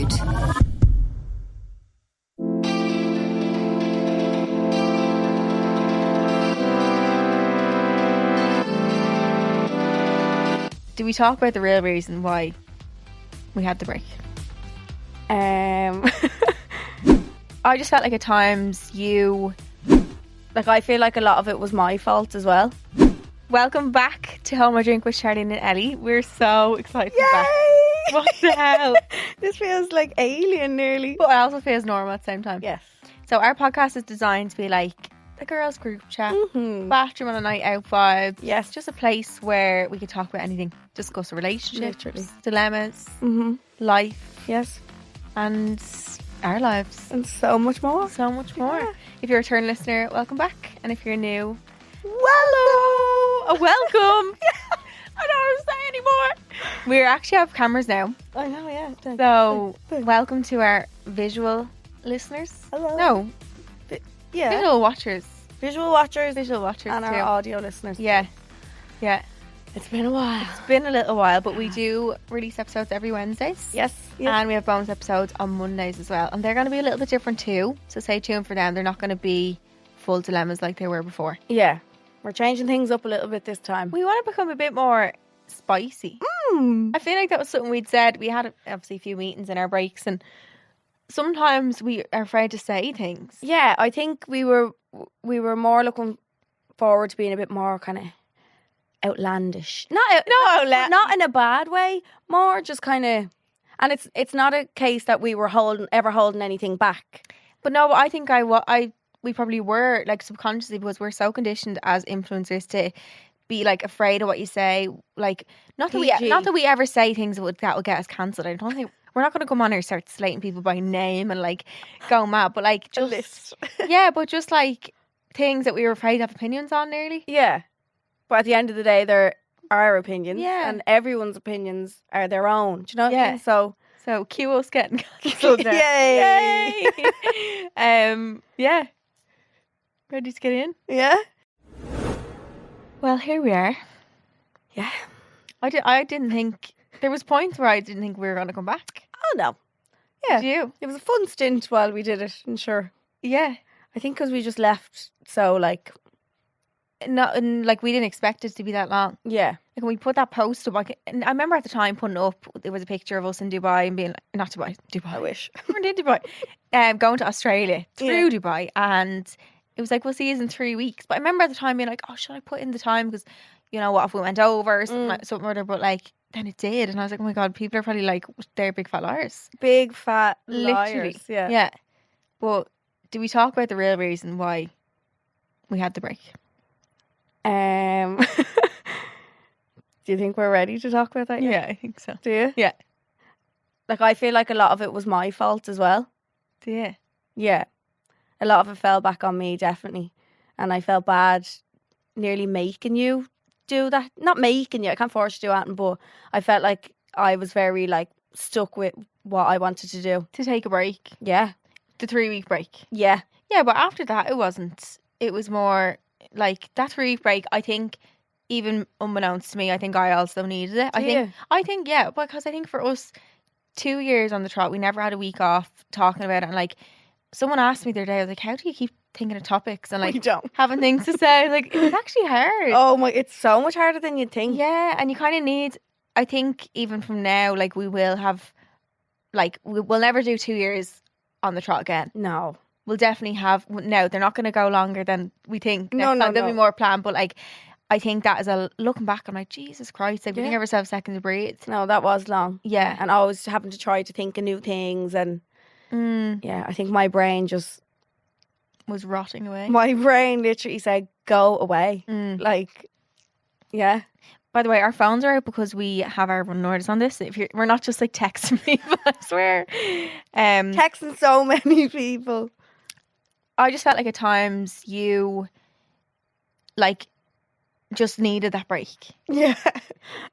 GoLoud. Do we talk about the real reason why we had the break? I just felt like at times I feel like a lot of it was my fault as well. Welcome back to Home I Drink with Charleen and Ellie. We're so excited to be back. What the hell? This feels like alien nearly. But it also feels normal at the same time. Yes. So our podcast is designed to be like the girls group chat, bathroom on a night out vibe. Yes. Just a place where we could talk about anything. Discuss relationships, Literally. dilemmas, life. Yes. And our lives. And so much more. So much more. Yeah. If you're a return listener, welcome back. And if you're new, Hello. welcome. I don't say anymore. We actually have cameras now. I know, yeah. So, welcome to our visual listeners. Hello. No, Yeah. visual watchers. Visual watchers And and our audio listeners. Yeah. It's been a while. It's been a little while, but we do release episodes every Wednesdays. Yes. And we have bonus episodes on Mondays as well. And they're going to be a little bit different too. So stay tuned for them. They're not going to be full dilemmas like they were before. Yeah. We're changing things up a little bit this time. We want to become a bit more spicy. I feel like that was something we'd said. We had obviously a few meetings in our breaks, and sometimes we are afraid to say things. Yeah, I think we were more looking forward to being a bit more kind of outlandish. Not in a bad way. More just kind of, and it's not a case that we were ever holding anything back. But no, I think we probably were, like, subconsciously, because we're so conditioned as influencers to be like afraid of what you say. Like, not that we ever say things that would get us cancelled. I don't think we're not going to come on here and start slating people by name and like go mad. But like just list. Yeah, but just like things that we were afraid to have opinions on nearly. Yeah, but at the end of the day, they're our opinions. Yeah, and everyone's opinions are their own. Do you know what I mean? So cue us getting cancelled. Yay! Yeah. Ready to get in? Yeah. Well, here we are. Yeah. I didn't think there was points where I didn't think we were going to come back. Oh no. Yeah. Did you? It was a fun stint while we did it, and sure. Yeah. I think because we just left so like. And like we didn't expect it to be that long. Yeah. Like when we put that post up, and I remember at the time putting up, there was a picture of us in Dubai and being like, not Dubai. I wish. We're in Dubai. Going to Australia through Dubai, and it was like, we'll see you in 3 weeks. But I remember at the time being like, oh, should I put in the time? Because, you know, what if we went over or something or other? But like, then it did. And I was like, oh my God, people are probably like, they're big fat liars. Big fat Literally. liars. Yeah. Yeah. But do we talk about the real reason why we had the break? Do you think we're ready to talk about that yet? Yeah, I think so. Do you? Yeah. Like, I feel like a lot of it was my fault as well. Do you? Yeah. A lot of it fell back on me, definitely. And I felt bad nearly making you do that. Not making you, I can't force you to do anything, but I felt like I was very, like, stuck with what I wanted to do. To take a break. Yeah. The 3-week break. Yeah. Yeah, but after that, it wasn't. It was more like that 3-week break, I think, even unbeknownst to me, I think I also needed it. I think, yeah, because I think for us, 2 years on the trot, we never had a week off talking about it. And like, someone asked me the other day, I was like, how do you keep thinking of topics and like having things to say? Like, it's actually hard. Oh my, it's so much harder than you'd think. Yeah, and you kind of need, I think even from now, like we will have, like we'll never do 2 years on the trot again. No. We'll definitely have, no, they're not going to go longer than we think. No. There'll be more planned, but like, I think that is looking back, I'm like, Jesus Christ, like we didn't give ourselves a second to breathe. No, that was long. Yeah. And always having to try to think of new things and yeah, I think my brain just was rotting away. My brain literally said, go away. Like, yeah. By the way, our phones are out because we have our run orders on this. We're not just like texting people, I swear. Texting so many people. I just felt like at times you like just needed that break. Yeah,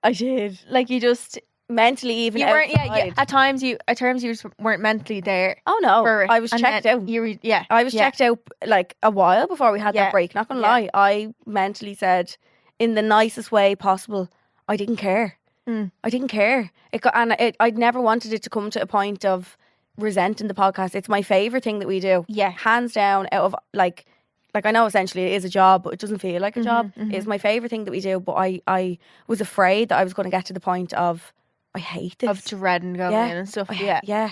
I did. Like you just mentally even you weren't. Yeah. At times you just weren't mentally there. Oh no, I was checked out. I was checked out like a while before we had that break. Not gonna lie, I mentally said, in the nicest way possible, I didn't care. I didn't care. I'd never wanted it to come to a point of resenting the podcast. It's my favourite thing that we do. Yeah. Hands down, out of like I know essentially it is a job, but it doesn't feel like a job. It's my favourite thing that we do, but I was afraid that I was going to get to the point of, I hate this. Of dreading going in and stuff. Yeah.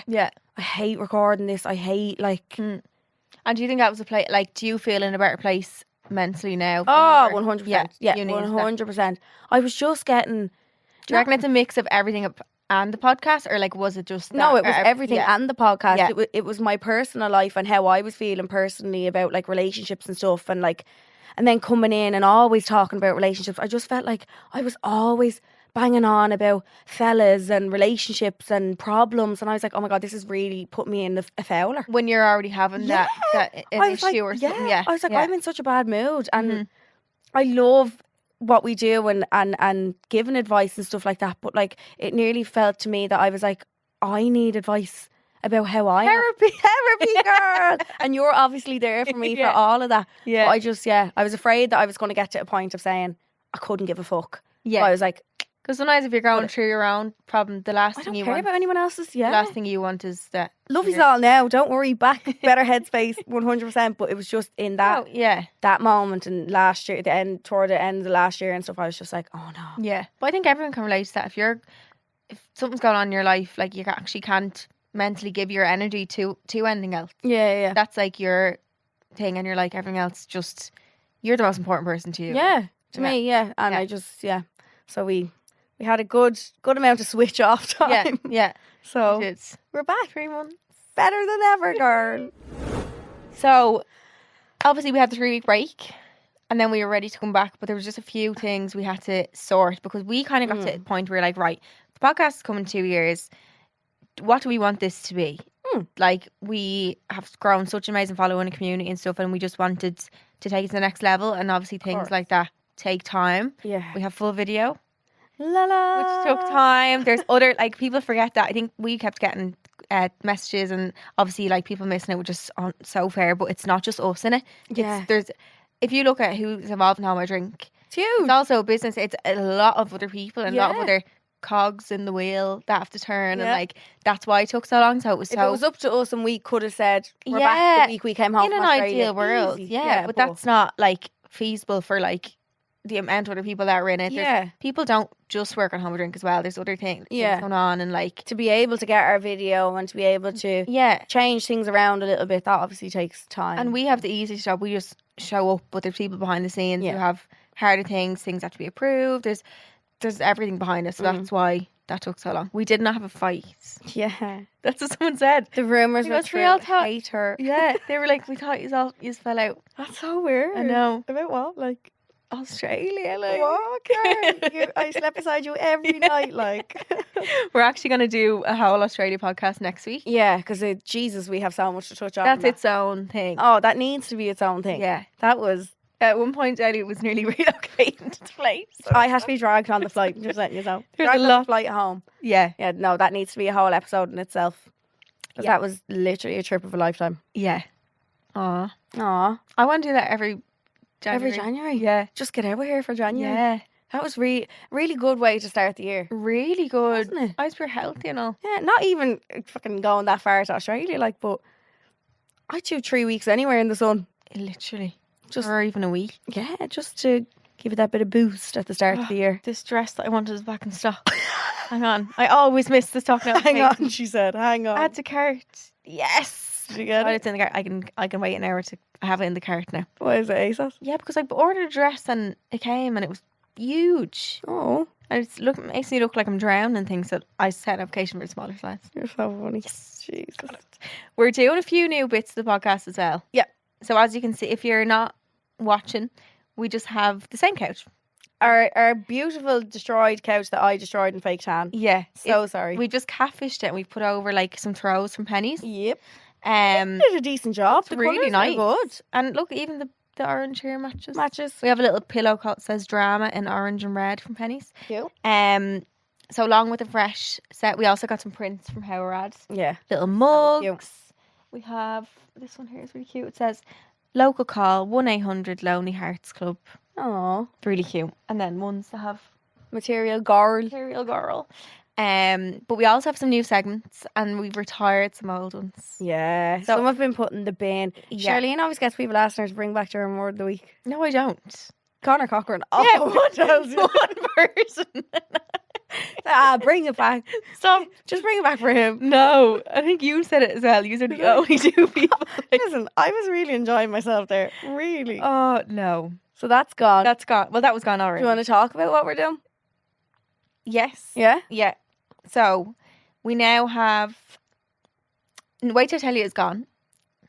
I hate recording this. I hate like... And do you think that was a place, like, do you feel in a better place mentally now? Oh, 100%. Yeah, you need 100%. I was just getting... Do you reckon it's a mix of everything and the podcast, or like was it just that? No, it was everything and the podcast. Yeah. It was my personal life and how I was feeling personally about like relationships and stuff, and like, and then coming in and always talking about relationships. I just felt like I was always banging on about fellas and relationships and problems, and I was like, oh my God, this has really put me in a fouler. When you're already having that issue or something. Yeah, I was like, I'm in such a bad mood, and I love what we do and giving advice and stuff like that, but like it nearly felt to me that I was like, I need advice about how I therapy girl, and you're obviously there for me for all of that. But I just I was afraid that I was going to get to a point of saying I couldn't give a fuck. So I was like, because sometimes if you're going through your own problem, the last thing you want, about anyone else's. The last thing you want is that love you all now. Don't worry, back better headspace, 100%. But it was just in that that moment, and last year, toward the end of the last year and stuff, I was just like, oh no. Yeah, but I think everyone can relate to that. If something's going on in your life, like you actually can't mentally give your energy to anything else. Yeah. That's like your thing, and you're like everything else. Just you're the most important person to you. Yeah, to me. Yeah, and I just So we had a good amount of switch off time. Yeah. So we're back 3 months. Better than ever, girl. So obviously we had the 3-week break, and then we were ready to come back, but there was just a few things we had to sort, because we kind of got to a point where we're like, right, the podcast is coming 2 years. What do we want this to be? Like, we have grown such an amazing following and community and stuff, and we just wanted to take it to the next level, and obviously things like that take time. Yeah. We have full video. La la. Which took time. There's other, like, people forget that. I think we kept getting messages, and obviously like people missing it, which is so fair, but it's not just us in it. There's, if you look at who's involved in How I Drink, it's huge. It's also a business. It's a lot of other people and a lot of other cogs in the wheel that have to turn, and like that's why it took so long. So it was if it was up to us and we could have said we're back the week we came home in from an Australia. Ideal world. But that's not like feasible for like the amount of other people that are in it. People don't just work on Home Drink as well. There's other things going on, and like to be able to get our video and to be able to change things around a little bit, that obviously takes time. And we have the easiest job. We just show up, but there's people behind the scenes who have harder things have to be approved. There's everything behind us, so that's why that took so long. We did not have a fight. Yeah, that's what someone said. The rumours were true. We all hate her. Yeah, they were like, we thought you fell out. That's so weird. I know. About what? Like Australia, like what? I slept beside you every night. Like we're actually going to do a whole Australia podcast next week. Yeah, because Jesus, we have so much to touch on. That's its own thing. Oh, that needs to be its own thing. Yeah, that was. At one point, Ellie was nearly relocating to the place. So I had to be dragged on the flight. Just letting you know. There's a lot. Flight home. Yeah. No, that needs to be a whole episode in itself. That was literally a trip of a lifetime. Yeah. Aw. I want to do that every January. Yeah. Just get over here for January. Yeah. That was really good way to start the year. Really good. Wasn't it? I was pretty healthy and all. Yeah, not even fucking going that far to Australia, like, but I'd do 3 weeks anywhere in the sun. Literally. Or even a week. Yeah, just to give it that bit of boost at the start of the year. This dress that I wanted is back in stock. Hang on. I always miss the stock now. Hang on, she said. Hang on. Add to cart. Yes. Did you get it? It's in the cart. I can wait an hour to have it in the cart now. Why is it ASOS? Yeah, because I ordered a dress and it came and it was huge. Oh. And it makes me look like I'm drowning and things, that I set an application for smaller size. You're so funny. Yes. Jesus. We're doing a few new bits of the podcast as well. Yeah. So as you can see, if you're not watching, we just have the same couch, our beautiful destroyed couch that I destroyed in fake tan. Sorry, we just catfished it and we put over like some throws from Pennies. Did a decent job. It's really nice. Good. And look, even the orange here matches. We have a little pillow that says drama in orange and red from Pennies. Cute. So along with the fresh set, we also got some prints from Howard. Yeah, little mugs. We have this one here. It's really cute. It says local call 1-800 Lonely Hearts Club. Oh, really cute. And then ones that have material girl. But we also have some new segments and we've retired some old ones. Yeah. So- some have been put in the bin. Yeah. Charlene always gets people asking her to bring back their word of the week. No, I don't. Connor Cochran. Yeah, what else? one person. Bring it back. Stop. Just bring it back for him. No, I think you said it as well. You said the only two people. Listen, I was really enjoying myself there. Really. Oh, no. So that's gone. That's gone. Well, that was gone Do already. you want to talk about what we're doing? Yes. Yeah? Yeah. So, we now have... Wait till I tell you it's gone.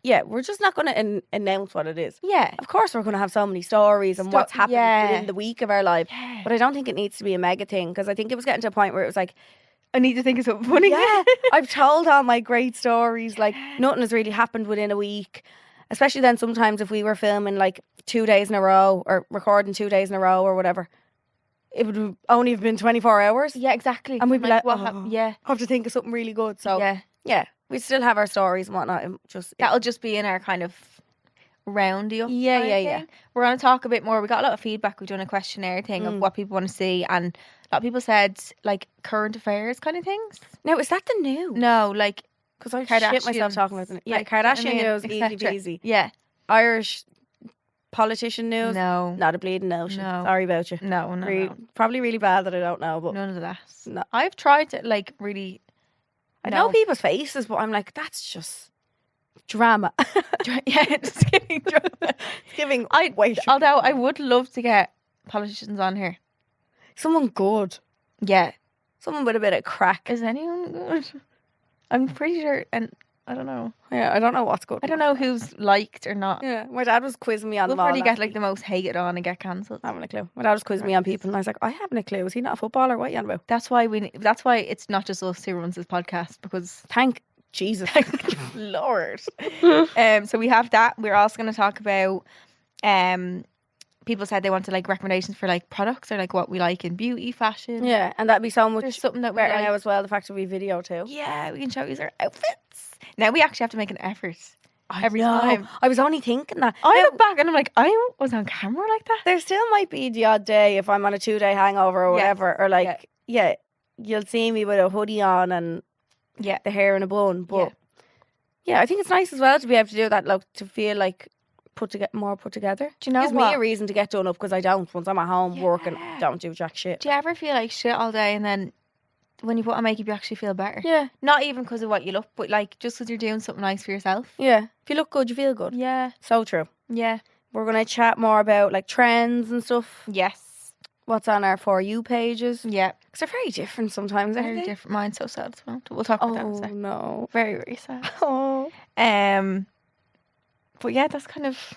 Yeah, we're just not going to announce what it is. Yeah. Of course, we're going to have so many stories and what's happened yeah. within the week of our life. Yeah. But I don't think it needs to be a mega thing because I think it was getting to a point where it was like, I need to think of something funny. yeah, I've told all my great stories. Like, nothing has really happened within a week. Especially then sometimes if we were filming like 2 days in a row or recording 2 days in a row or whatever, it would only have been 24 hours. Yeah, exactly. And we'd be like, what oh, yeah. I have to think of something really good. So, Yeah. we still have our stories and whatnot. And just That'll just be in our kind of roundy up. Yeah, kind yeah, of yeah. thing. We're going to talk a bit more. We got a lot of feedback. We've done a questionnaire thing of what people want to see. And a lot of people said, like, current affairs kind of things. Now, is that the new? No, like... Because I shit myself talking about it. Yeah, like, Kardashian news, easy peasy. Yeah. Irish politician news, No. not a bleeding notion. No. Sorry about you. No. Probably really bad that I don't know, but None of that. No. I've tried to, like, really... I know people's faces, but I'm like, that's just drama. Yeah, just giving drama. It's giving Although I would love to get politicians on here. Someone good. Yeah. Someone with a bit of crack. Is anyone good? I'm pretty sure, and I don't know. Yeah, I don't know what's good. I don't know who's liked or not. Yeah, my dad was quizzing me on We'll them all. probably get last like week. the most hated on and get cancelled. I haven't a clue. My dad was quizzing me on people, and I was like, I haven't a clue. Is he not a footballer? What are you on about? That's why it's not just us who runs this podcast, because Thank Jesus. thank Lord. So we have that. We're also going to talk about people said they wanted like recommendations for like products or like what we like in beauty, fashion. Yeah, and that'd be so much There's something that we better like. now as well. The fact that we video too. Yeah, we can show you our outfits. Now we actually have to make an effort every know. time. I was only thinking that. I Now, look back and I'm like, I was on camera like that. there still might be the odd day if I'm on a 2-day hangover or Yeah. whatever, or like, yeah, you'll see me with a hoodie on and Yeah. the hair in a bun. But yeah, I think it's nice as well to be able to do that, like to feel like more put together. Do you know Gives what? me a reason to get done up because I don't. Once I'm at home working, Yeah. don't do jack shit. Do you ever feel like shit all day and then when you put on makeup you actually feel better? Yeah, Not even because of what you look, but like just because you're doing something nice for yourself. yeah. If you look good, you feel good. Yeah. So true. Yeah. We're gonna chat more about like trends and stuff. Yes. What's on our For You pages? Yeah. Because they're very different sometimes. aren't Very they? different. Mine's so sad as well. We'll talk about that in a Oh sec. no. Very, very sad. Oh. But yeah, that's kind of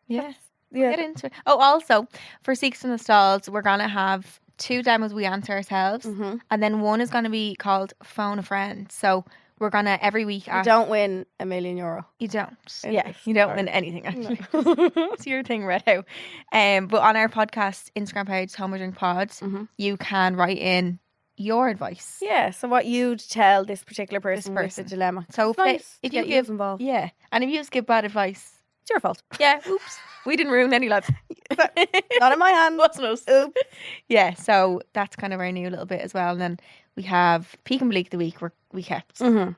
Yeah. get into it. Oh, also for Seeks and the Stalls, we're gonna have 2 demos we answer ourselves, Mm-hmm. and then one is gonna be called Phone a Friend. So we're gonna every week You ask. don't win $1 million. You don't. In Yeah, this. you don't Sorry. win anything actually. No. It's your thing, Red Out. But on our podcast Instagram page, Home or Drink Pods, Mhm. you can write in your advice. Yeah, so what you'd tell this particular person, with person. the dilemma. So It's nice if to you get give, involved. yeah, and if you just give bad advice, It's your fault. yeah, oops, we didn't ruin any lads. Not in my hand. Wasn't us. Oops. Yeah, so that's kind of our new little bit as well. And then we have Peak and Bleak the week we kept, Mm-hmm.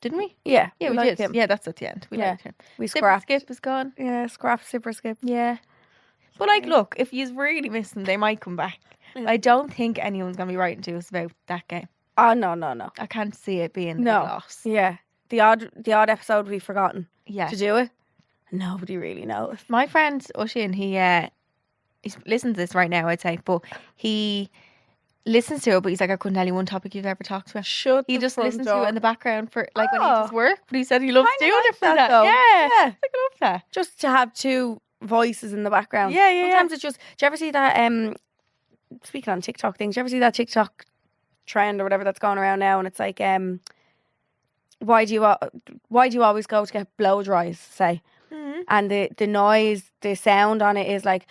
didn't we? Yeah, Yeah, we like did. him. Yeah, that's at the end. We Yeah. liked him. We Sip and scrapped. Skip is gone. Yeah, scrap, sipper, skip. Yeah. But like, look, if you really miss them, they might come back. Yeah. I don't think anyone's gonna be writing to us about that game. Oh no. I can't see it being No. a loss. Yeah, the odd episode we've forgotten Yeah. to do it. Nobody really knows. My friend Ushin, he listens to this right now, I'd say, but he listens to it, but he's like, I couldn't tell you one topic you've ever talked to. Shut. He just listens to it in the background for like when he Oh. does work, but he said he loves Kinda doing like it for that, that. though. Yeah. Yeah. I love that. Just to have two voices in the background. Yeah, yeah, Sometimes it's just. Do you ever see that? Speaking on TikTok things, do you ever see that TikTok trend or whatever that's going around now? And it's like, why do you always go to get blow dries? Say, Mm-hmm. and the noise, the sound on it is like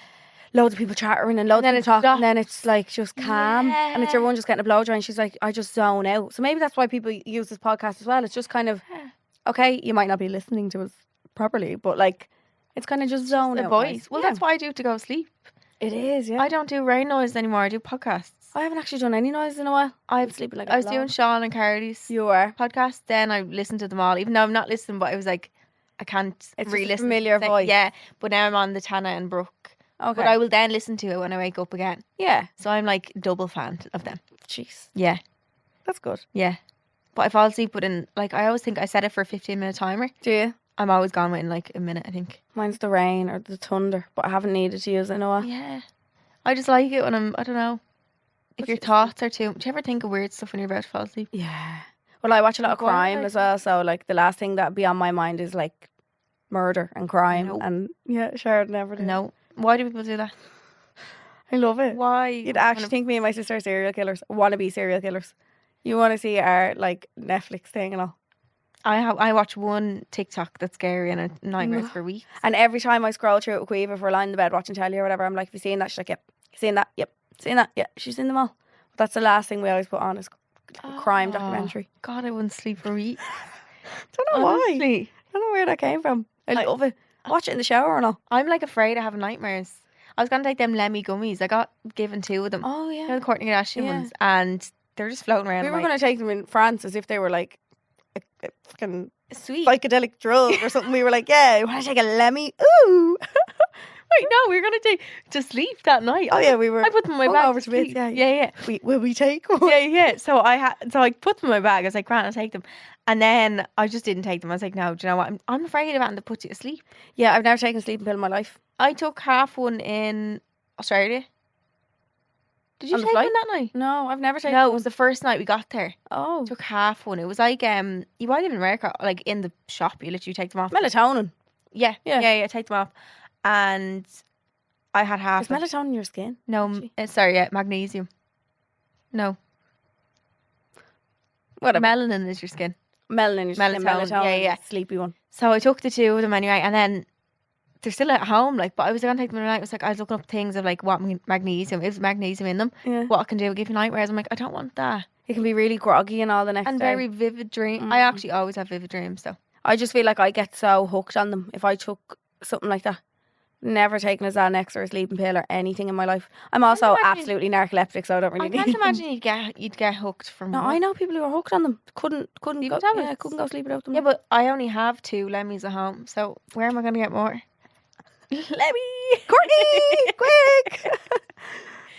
loads of people chattering and loads then of it's people talking, stopped. and then it's like just calm, and it's your one just getting a blow dry, and she's like, I just zone out. So maybe that's why people use this podcast as well. It's just kind of okay. You might not be listening to us properly, but like it's kind of just zone The out. voice. Nice. Well, Yeah. that's what I do to go to sleep. It is. Yeah. I don't do rain noise anymore. I do podcasts. I haven't actually done any noises in a while. I've sleeping like I was doing Sean and Carly's You were podcast. Then I listened to them all, even though I'm not listening. But I was like, I can't It's re-listen. just a familiar voice. Yeah, but now I'm on the Tana and Brooke. okay. But I will then listen to it when I wake up again. Yeah. So I'm like double fan of them. Jeez. Yeah, That's good. yeah. But I fall asleep within, like, I always think I set it for a 15-minute timer. Do you? I'm always gone within like a minute, I think. Mine's the rain or the thunder, but I haven't needed to use it in a while. Yeah. I just like it when I don't know. If What's your it- thoughts are too, do you ever think of weird stuff when you're about to fall asleep? Yeah. Well, I watch a lot of Like what? crime as well, so like the last thing that'd be on my mind is like murder and crime. Nope. And yeah, sure, I'd never do. No. Why do people do that? I love it. Why? You'd actually think me and my sister are serial killers, wannabe serial killers. You want to see our like Netflix thing and all. I watch one TikTok that's scary and it's nightmares for weeks. And every time I scroll through it with Queeve, if we're lying in the bed watching telly or whatever, I'm like, have you seen that? She's like, yep. Seen that? Yep. Seen that? Yeah. She's seen them all. But that's the last thing we always put on is a crime documentary. God, I wouldn't sleep for weeks. Don't know why. Honestly. I don't know where that came from. I love it. Watch it in the shower and all. I'm like afraid of having nightmares. I was gonna take them Lemmy gummies. I got given 2 of them. Oh You know, yeah. the Courtney Kardashian Yeah. ones, and they're just floating around. We I'm were like, going to take them in France as if they were like a fucking sweet. psychedelic drug or something. We were like, yeah, you want to take a Lemmy? Ooh. Wait, no, we were gonna take to sleep that night. Oh yeah, we were. I put them in my hung bag. over to bits, sleep. yeah. yeah. Will we take one? Yeah. So I put them in my bag. I was like, "Grant, I'll take them." And then I just didn't take them. I was like, "No, do you know what? I'm afraid of having to put you to sleep." Yeah, I've never taken a sleeping pill in my life. I took half one in Australia. Did you On the take flight? one that night? No, I've never taken. No, it one. was the first night we got there. Oh, Took half one. It was like you might live in America, like in the shop, you literally take them off. melatonin. Yeah. Yeah. Take them off, and I had half. Is it. melatonin in your skin? No, actually? sorry, magnesium. No, Whatever. melanin is your skin. Melanin. Is Melatonin, melatonin. yeah. Sleepy one. So I took the 2 of them anyway, and then they're still at home. Like, but I was gonna take them tonight. I was like, I was looking up things of like what magnesium. It was magnesium in them. Yeah. What it can do, give you nightmares. I'm like, I don't want that. It can be really groggy and all the next And day. very vivid dream. I actually always have vivid dreams. So I just feel like I get so hooked on them if I took something like that. Never taken a Xanax or a sleeping pill or anything in my life. I'm also imagine- absolutely narcoleptic, so I don't really I can't need them. imagine you'd get hooked from. No, one. I know people who are hooked on them. Couldn't Sleeping go. tablets? Yeah, couldn't go sleep without them. Yeah, but I only have 2 Lemmys at home. So where am I gonna get more? Lemmy, Courtney, quick!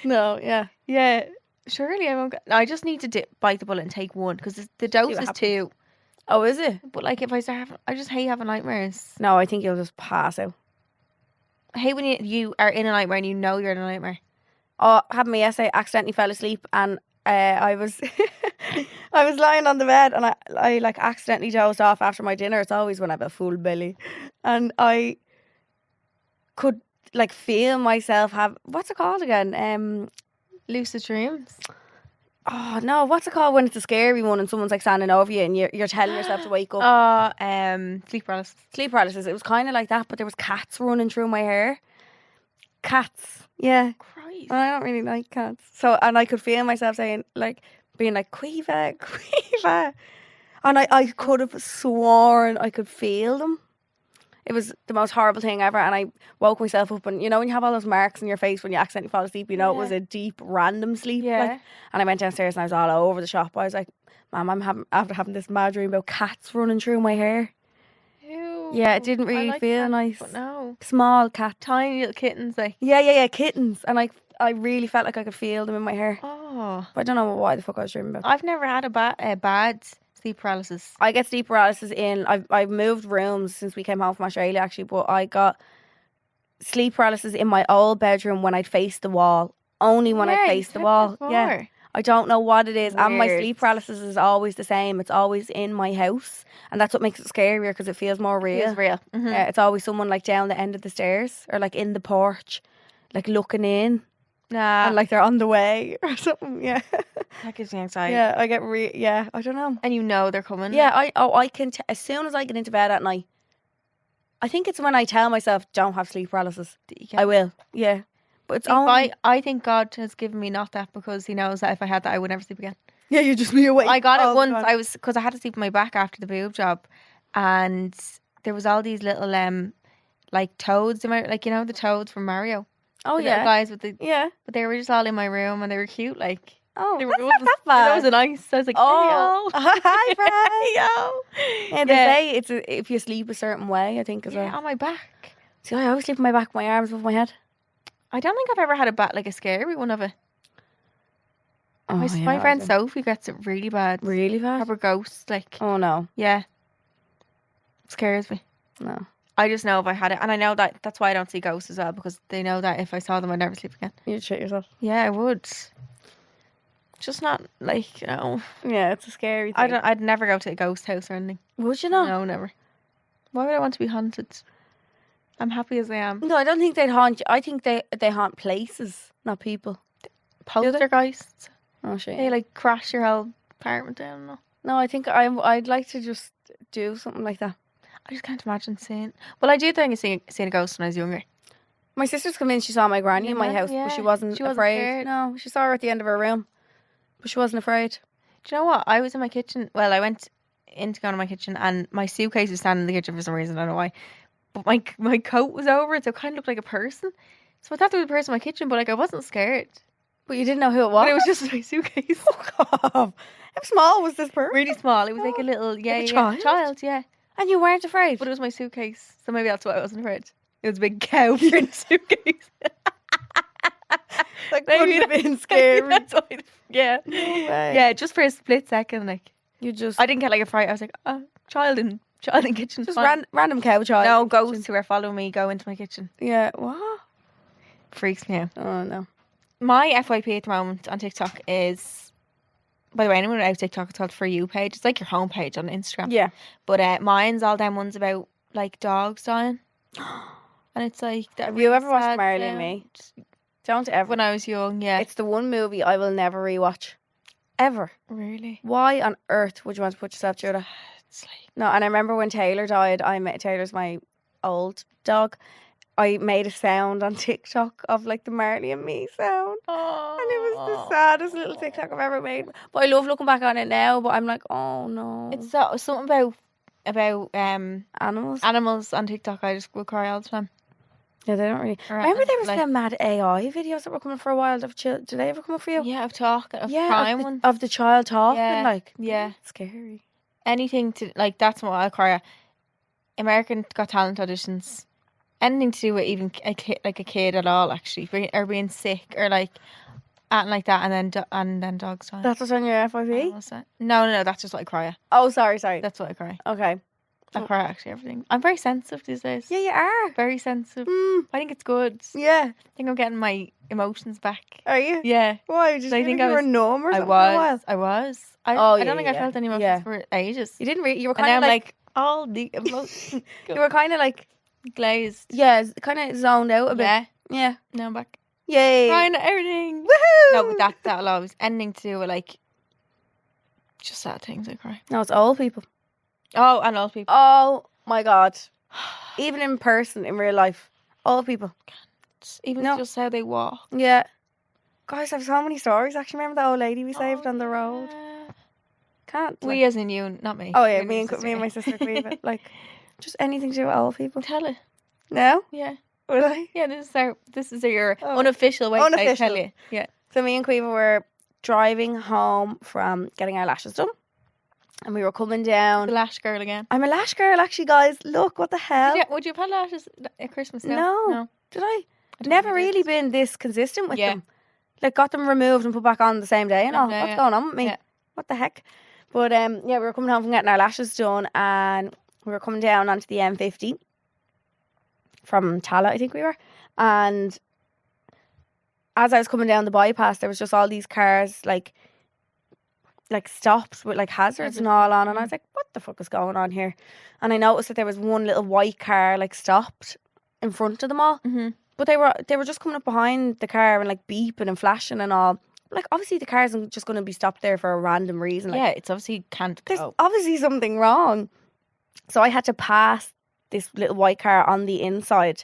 No, yeah. Yeah, surely I won't. I just need to bite the bullet and take one because the dose what is happens. 2. Oh, is it? But like if I start having, I just hate having nightmares. No, I think you'll just pass out. I hate when you are in a nightmare and you know you're in a nightmare. Oh, happened me yesterday. Accidentally fell asleep, and I was I was lying on the bed, and I like accidentally dozed off after my dinner. It's always when I have a full belly, and I could like feel myself have what's it called again? Lucid dreams. Oh no, what's it called when it's a scary one and someone's like standing over you and you're telling yourself to wake up? Sleep paralysis. Sleep paralysis. It was kind of like that, but there was cats running through my hair. Cats, yeah. Christ. And I don't really like cats. So, and I could feel myself saying, like, being like, Quiva, Quiva. And I could have sworn I could feel them. It was the most horrible thing ever. And I woke myself up, and you know, when you have all those marks on your face when you accidentally fall asleep, you know, it was a deep, random sleep. Yeah. Like, and I went downstairs and I was all over the shop. I was like, Mom, after having this mad dream about cats running through my hair. Ew. Yeah, it didn't I really like feel cats, nice. But no. Small cat. Tiny little kittens, like. Yeah, kittens. And I really felt like I could feel them in my hair. Oh. But I don't know why the fuck I was dreaming about. I've never had a bad sleep paralysis. I get sleep paralysis I've moved rooms since we came home from Australia actually, but I got sleep paralysis in my old bedroom when I'd face the wall. Only when I face the wall. Yeah. I don't know what it is. And my Weird. sleep paralysis is always the same. It's always in my house. And that's what makes it scarier because it feels more real. It's real. Mm-hmm. Yeah, it's always someone like down the end of the stairs or like in the porch, like looking in. Nah. And like they're on the way or something. Yeah. That gives me anxiety. Yeah, I get I don't know. And you know they're coming. Yeah, I can as soon as I get into bed at night. I think it's when I tell myself don't have sleep paralysis. I will. Yeah. But it's only I think God has given me not that because He knows that if I had that I would never sleep again. yeah, you just be awake. I got all it the once. time. Because I had to sleep on my back after the boob job, and there was all these little like toads in my, like, you know, the toads from Mario. Oh The little yeah. guys with the, Yeah. but they were just all in my room and they were cute. Like, Oh, It that's wasn't not that bad. That was nice. I was like, Oh, hi, hey, Fred. Yeah, they say if you sleep a certain way, I think as well. on my back. See, I always sleep on my back, my arms above my head. I don't think I've ever had a scary one of it. Oh, My friend Sophie gets it really bad. Really bad? Proper ghost, like. Oh, no. Yeah. It scares me. No. I just know if I had it, and I know that's why I don't see ghosts as well, because they know that if I saw them, I'd never sleep again. You'd shit yourself. Yeah, I would. Just not like, you know. Yeah, it's a scary thing. I'd never go to a ghost house or anything. Would you not? No, never. Why would I want to be haunted? I'm happy as I am. No, I don't think they'd haunt you. I think they haunt places, not people. Poltergeists. Oh shit. They like crash your whole apartment down. No, I think I'd like to just do something like that. I just can't imagine seeing. Well, I do think of seeing a ghost when I was younger. My sister's convinced she saw my granny in my house, but she wasn't afraid. Scared. No, she saw her at the end of her room, but she wasn't afraid. Do you know what? I was in my kitchen. Well, I went in to go into my kitchen, and my suitcase was standing in the kitchen for some reason. I don't know why. But my coat was over it, so it kind of looked like a person. So I thought there was a person in my kitchen, but like I wasn't scared. But you didn't know who it was? But it was just my suitcase. How small was this person? Really small. It was like a little, child? Yeah. And you weren't afraid? But it was my suitcase, so maybe that's why I wasn't afraid. It was a big cow print suitcase. That could have been scary. Yeah. No way. Yeah, just for a split second, like. You just... I didn't get like a fright. I was like, oh, child in kitchen. Just random cow child. No, ghosts who are following me go into my kitchen. Yeah, what? Freaks me out. Oh, no. My FYP at the moment on TikTok is... By the way, anyone without TikTok, it's called For You page. It's like your homepage on Instagram. Yeah. But mine's all them ones about, like, dogs dying. And it's like... Have you ever watched Marley and Me? Don't ever. When I was young, yeah. It's the one movie I will never rewatch. Ever. Really? Why on earth would you want to put yourself through that? It's like... No, and I remember when Taylor died, Taylor's my old dog. I made a sound on TikTok of like the Marley and Me sound. Oh. And it was the saddest little TikTok I've ever made. But I love looking back on it now, but I'm like, oh no. It's something about animals on TikTok. I just will cry all the time. Yeah, they don't really. Remember there was them mad AI videos that were coming for a while. Did they ever come up for you? Yeah, of crime ones. Of the child talking, Yeah, like. yeah. Scary. Anything to, like, that's what I'll cry at. American Got Talent auditions. Anything to do with even a kid at all, actually, or being sick, or like acting like that, and then dogs dying. That's what's on your FYP? No, that's just what I cry at. Oh, sorry. That's what I cry. Okay. I cry at actually everything. I'm very sensitive these days. Yeah, you are. Very sensitive. I think it's good. Yeah. I think I'm getting my emotions back. Are you? Yeah. Why? Did you think you were numb or something? I was. I don't think I felt any emotions for ages. You didn't really. You were kind of like all the emotions. You were kind of like glazed. Yeah, kind of zoned out a bit. Yeah. Now I'm back. Yay. Crying at everything. Woohoo! No, but that'll always anything to do with like just sad things I cry. No, it's old people. Oh, and old people. Oh my god. Even in person, in real life. Old people. Even just how they walk. Yeah. Guys, I have so many stories. Actually, remember that old lady we saved on the road? Can't. We as in you, not me. Oh yeah, me and my sister Cleva. Like, just anything to do with old people. Tell it. No? Yeah. Will I? Yeah, this is your unofficial way to tell you. Yeah. So me and Cleva were driving home from getting our lashes done. And we were coming down. The lash girl again. I'm a lash girl, actually, guys. Look, what the hell? Would you have had lashes at Christmas? No. Did I? Never really been this consistent with them. Like, got them removed and put back on the same day and all. What's going on with me? Yeah. What the heck? But we were coming home from getting our lashes done, and we were coming down onto the M50 from Tala, I think we were. And as I was coming down the bypass, there was just all these cars, like stops with like hazards and all on, and I was like, what the fuck is going on here? And I noticed that there was one little white car like stopped in front of them all. Mm-hmm. But they were just coming up behind the car and like beeping and flashing and all. Like, obviously the car isn't just going to be stopped there for a random reason. Like, yeah, it's obviously can't go. There's obviously something wrong. So I had to pass this little white car on the inside.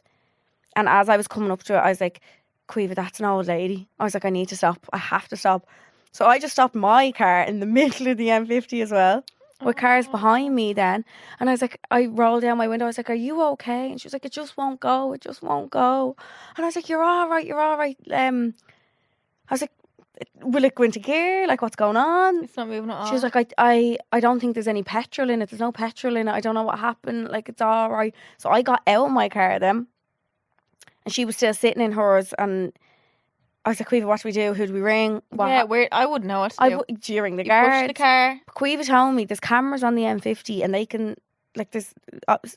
And as I was coming up to it, I was like, Quiva, that's an old lady. I was like, I need to stop. I have to stop. So I just stopped my car in the middle of the M50 as well, with cars behind me then. And I was like, I rolled down my window. I was like, are you okay? And she was like, it just won't go. It just won't go. And I was like, you're all right. You're all right. I was like, will it go into gear? Like, what's going on? It's not moving at all. She was like, I don't think there's any petrol in it. There's no petrol in it. I don't know what happened. Like, it's all right. So I got out of my car then. And she was still sitting in hers. And I was like, Quiva, what do we do? Who do we ring? I wouldn't know what to do. Do you ring the You guards? push the car. Quiva told me there's cameras on the M50 and they can, like, there's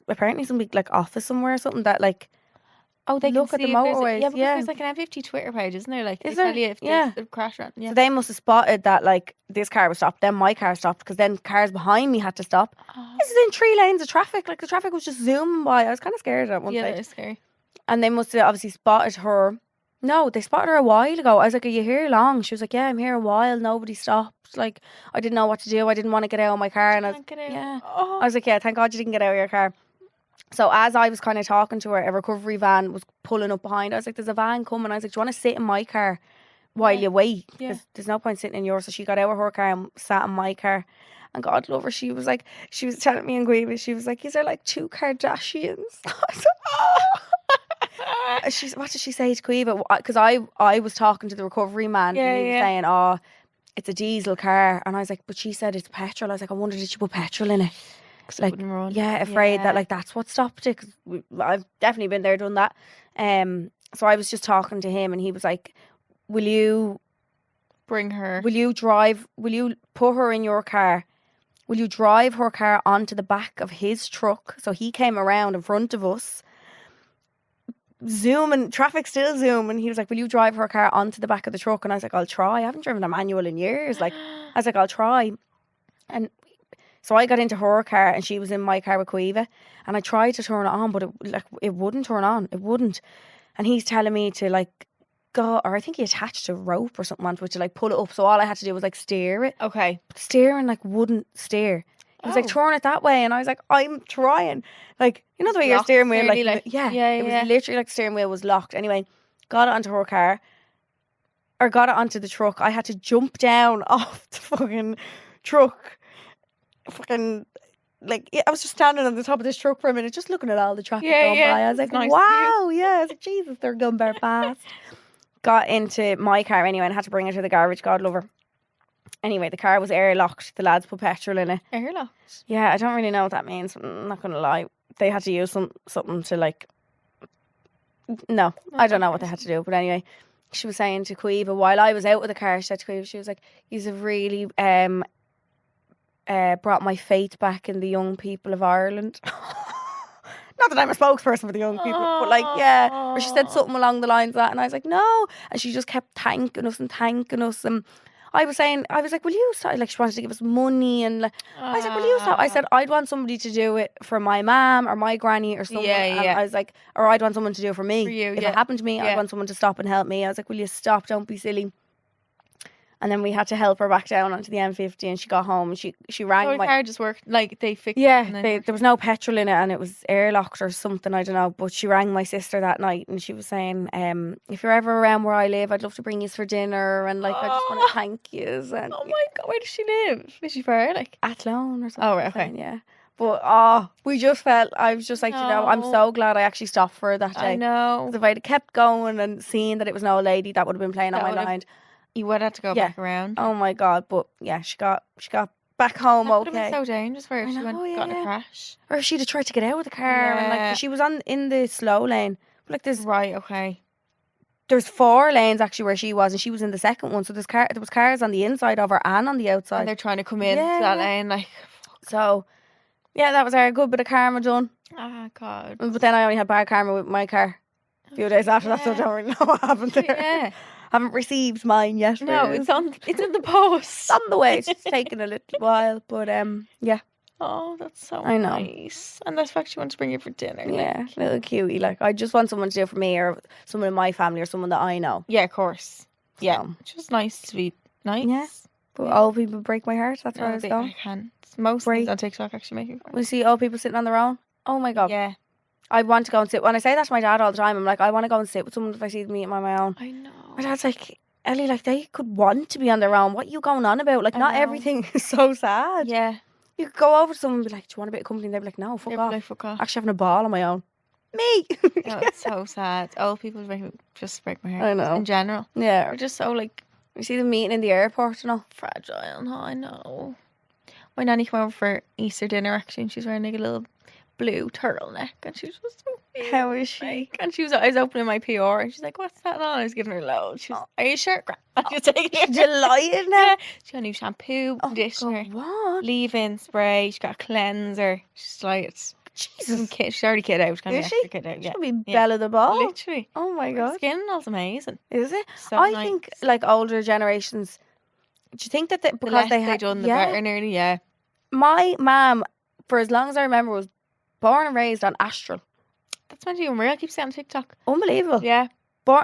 apparently some big, like, office somewhere or something that, like, they look can at the see if there's motorways. there's like an M50 Twitter page, isn't there? Like, Is they there? tell you if Yeah. there's a crash run. Yeah. So they must have spotted that, like, this car was stopped, then my car stopped, because then cars behind me had to stop. This is in 3 lanes of traffic. Like, the traffic was just zooming by. I was kind of scared at one Yeah, stage. that is scary. And they must have obviously spotted her. No, they spotted her a while ago. I was like, are you here long? She was like, yeah, I'm here a while. Nobody stopped. Like, I didn't know what to do. I didn't want to get out of my car. And I was like, yeah, thank God you didn't get out of your car. So as I was kind of talking to her, a recovery van was pulling up behind. I was like, there's a van coming. I was like, do you want to sit in my car while you wait? Because there's no point sitting in yours. So she got out of her car and sat in my car. And God love her, she was telling me and Guiva, she was like, is there like 2 Kardashians? I was like, oh. What did she say to Guiva? Because I was talking to the recovery man and he was saying, oh, it's a diesel car. And I was like, but she said it's petrol. I was like, I wonder, did she put petrol in it? Like, afraid that, like, that's what stopped it. Because I've definitely been there, done that. So I was just talking to him and he was like, will you bring her? Will you put her in your car? Will you drive her car onto the back of his truck? So he came around in front of us, zooming, traffic still zooming. He was like, will you drive her car onto the back of the truck? And I was like, I'll try. I haven't driven a manual in years. Like, I was like, I'll try. And so I got into her car and she was in my car with Quiva. And I tried to turn it on, but it wouldn't turn on. It wouldn't. And he's telling me to, like, go, or I think he attached a rope or something onto it to, like, pull it up. So all I had to do was, like, steer it. Okay. But steering, like, wouldn't steer. He was like, turn it that way. And I was like, I'm trying. Like, you know the way your steering wheel, like, it was literally like steering wheel was locked. Anyway, got it onto her car, or got it onto the truck. I had to jump down off the fucking truck. Like, I was just standing on the top of this truck for a minute, just looking at all the traffic going by. I was like, nice, wow, I was like, Jesus, they're going bare fast. Got into my car anyway and had to bring her to the garage. God love her. Anyway, the car was airlocked. The lads put petrol in it. Airlocked? Yeah, I don't really know what that means. I'm not going to lie. They had to use something to, like... No, I don't know what they had to do. But anyway, she was saying to Quiva, while I was out of the car, she said to Quiva, she was like, you've really brought my faith back in the young people of Ireland. Not that I'm a spokesperson for the young people, but, like, yeah. Or she said something along the lines of that, and I was like, no. And she just kept thanking us. And I was like, will you stop? Like, she wanted to give us money, and like, I was like, will you stop? I said, I'd want somebody to do it for my mum or my granny or someone. And I was like, or I'd want someone to do it for me. For you, if it happened to me, I'd want someone to stop and help me. I was like, will you stop? Don't be silly. And then we had to help her back down onto the M50, and she got home and she rang. So the car just worked, like, they fixed it. Yeah, there was no petrol in it and it was airlocked or something, I don't know. But she rang my sister that night and she was saying, if you're ever around where I live, I'd love to bring you for dinner, and, like, I just want to thank you. And, oh my God, where does she live? Is she far? Like, Athlone or something. Oh, right, okay. Yeah. But we just felt, I was just like, you know, I'm so glad I actually stopped for her that day. I know. If I'd kept going and seen that it was no lady, that would have been playing on my mind. You would have to go back around. Oh my God! But yeah, she got back home. That would have been so dangerous for her if she got in a crash, or if she'd have tried to get out of the car. And, like, she was in the slow lane. But, like, there's There's 4 lanes actually where she was, and she was in the second one. So there was cars on the inside of her and on the outside. And they're trying to come in to that lane, like. So yeah, that was our good bit of karma done. Oh God! But then I only had bad karma with my car a few days after that, so I don't really know what happened there. Yeah. Haven't received mine yet. No, it's in the post. It's on the way. It's just taking a little while, but yeah. Oh, that's so I know. nice. And that's fact she wants to bring you for dinner. Yeah, little cutie. Like, I just want someone to do it for me, or someone in my family, or someone that I know. Yeah, of course. Yeah, it's just nice to be nice. Yeah, but old people break my heart. That's where I was going. I can't. Most things on TikTok actually make me cry. We see old people sitting on their own. Oh my God. Yeah. I want to go and sit. When I say that to my dad all the time, I'm like, I want to go and sit with someone if I see me on my own. I know. My dad's like, Ellie, like, they could want to be on their own. What are you going on about? Like, not everything is so sad. Yeah. You could go over to someone and be like, do you want a bit of company? And they'd be like, no, fuck off. Like, fuck off. Actually having a ball on my own. Me. No, it's so sad. Old people just break my heart. I know. In general. Yeah. They're just so, like, You see them meeting in the airport and all. Fragile, no, I know. My nanny came over for Easter dinner actually, and she's wearing like a little blue turtleneck, and she was just so cute. How is she? And I was opening my PR, and she's like, "What's that on?" I was giving her a load. She was, "Are you sure?" She was taking it. Delighted now. Yeah. She got a new shampoo, conditioner, what? leave-in spray. She got a cleanser. She's delighted. Jesus. She's already kid out. Is she? Kid out, yeah. She'll be Belle the Ball. Literally. Oh my Her God. skin smells amazing. Is it? So I nice. think like older generations. Do you think that The because less they they had done, the better nearly, yeah. My mum, for as long as I remember, was born and raised on Astral. That's meant to be unreal. I keep seeing it on TikTok. Unbelievable. Yeah.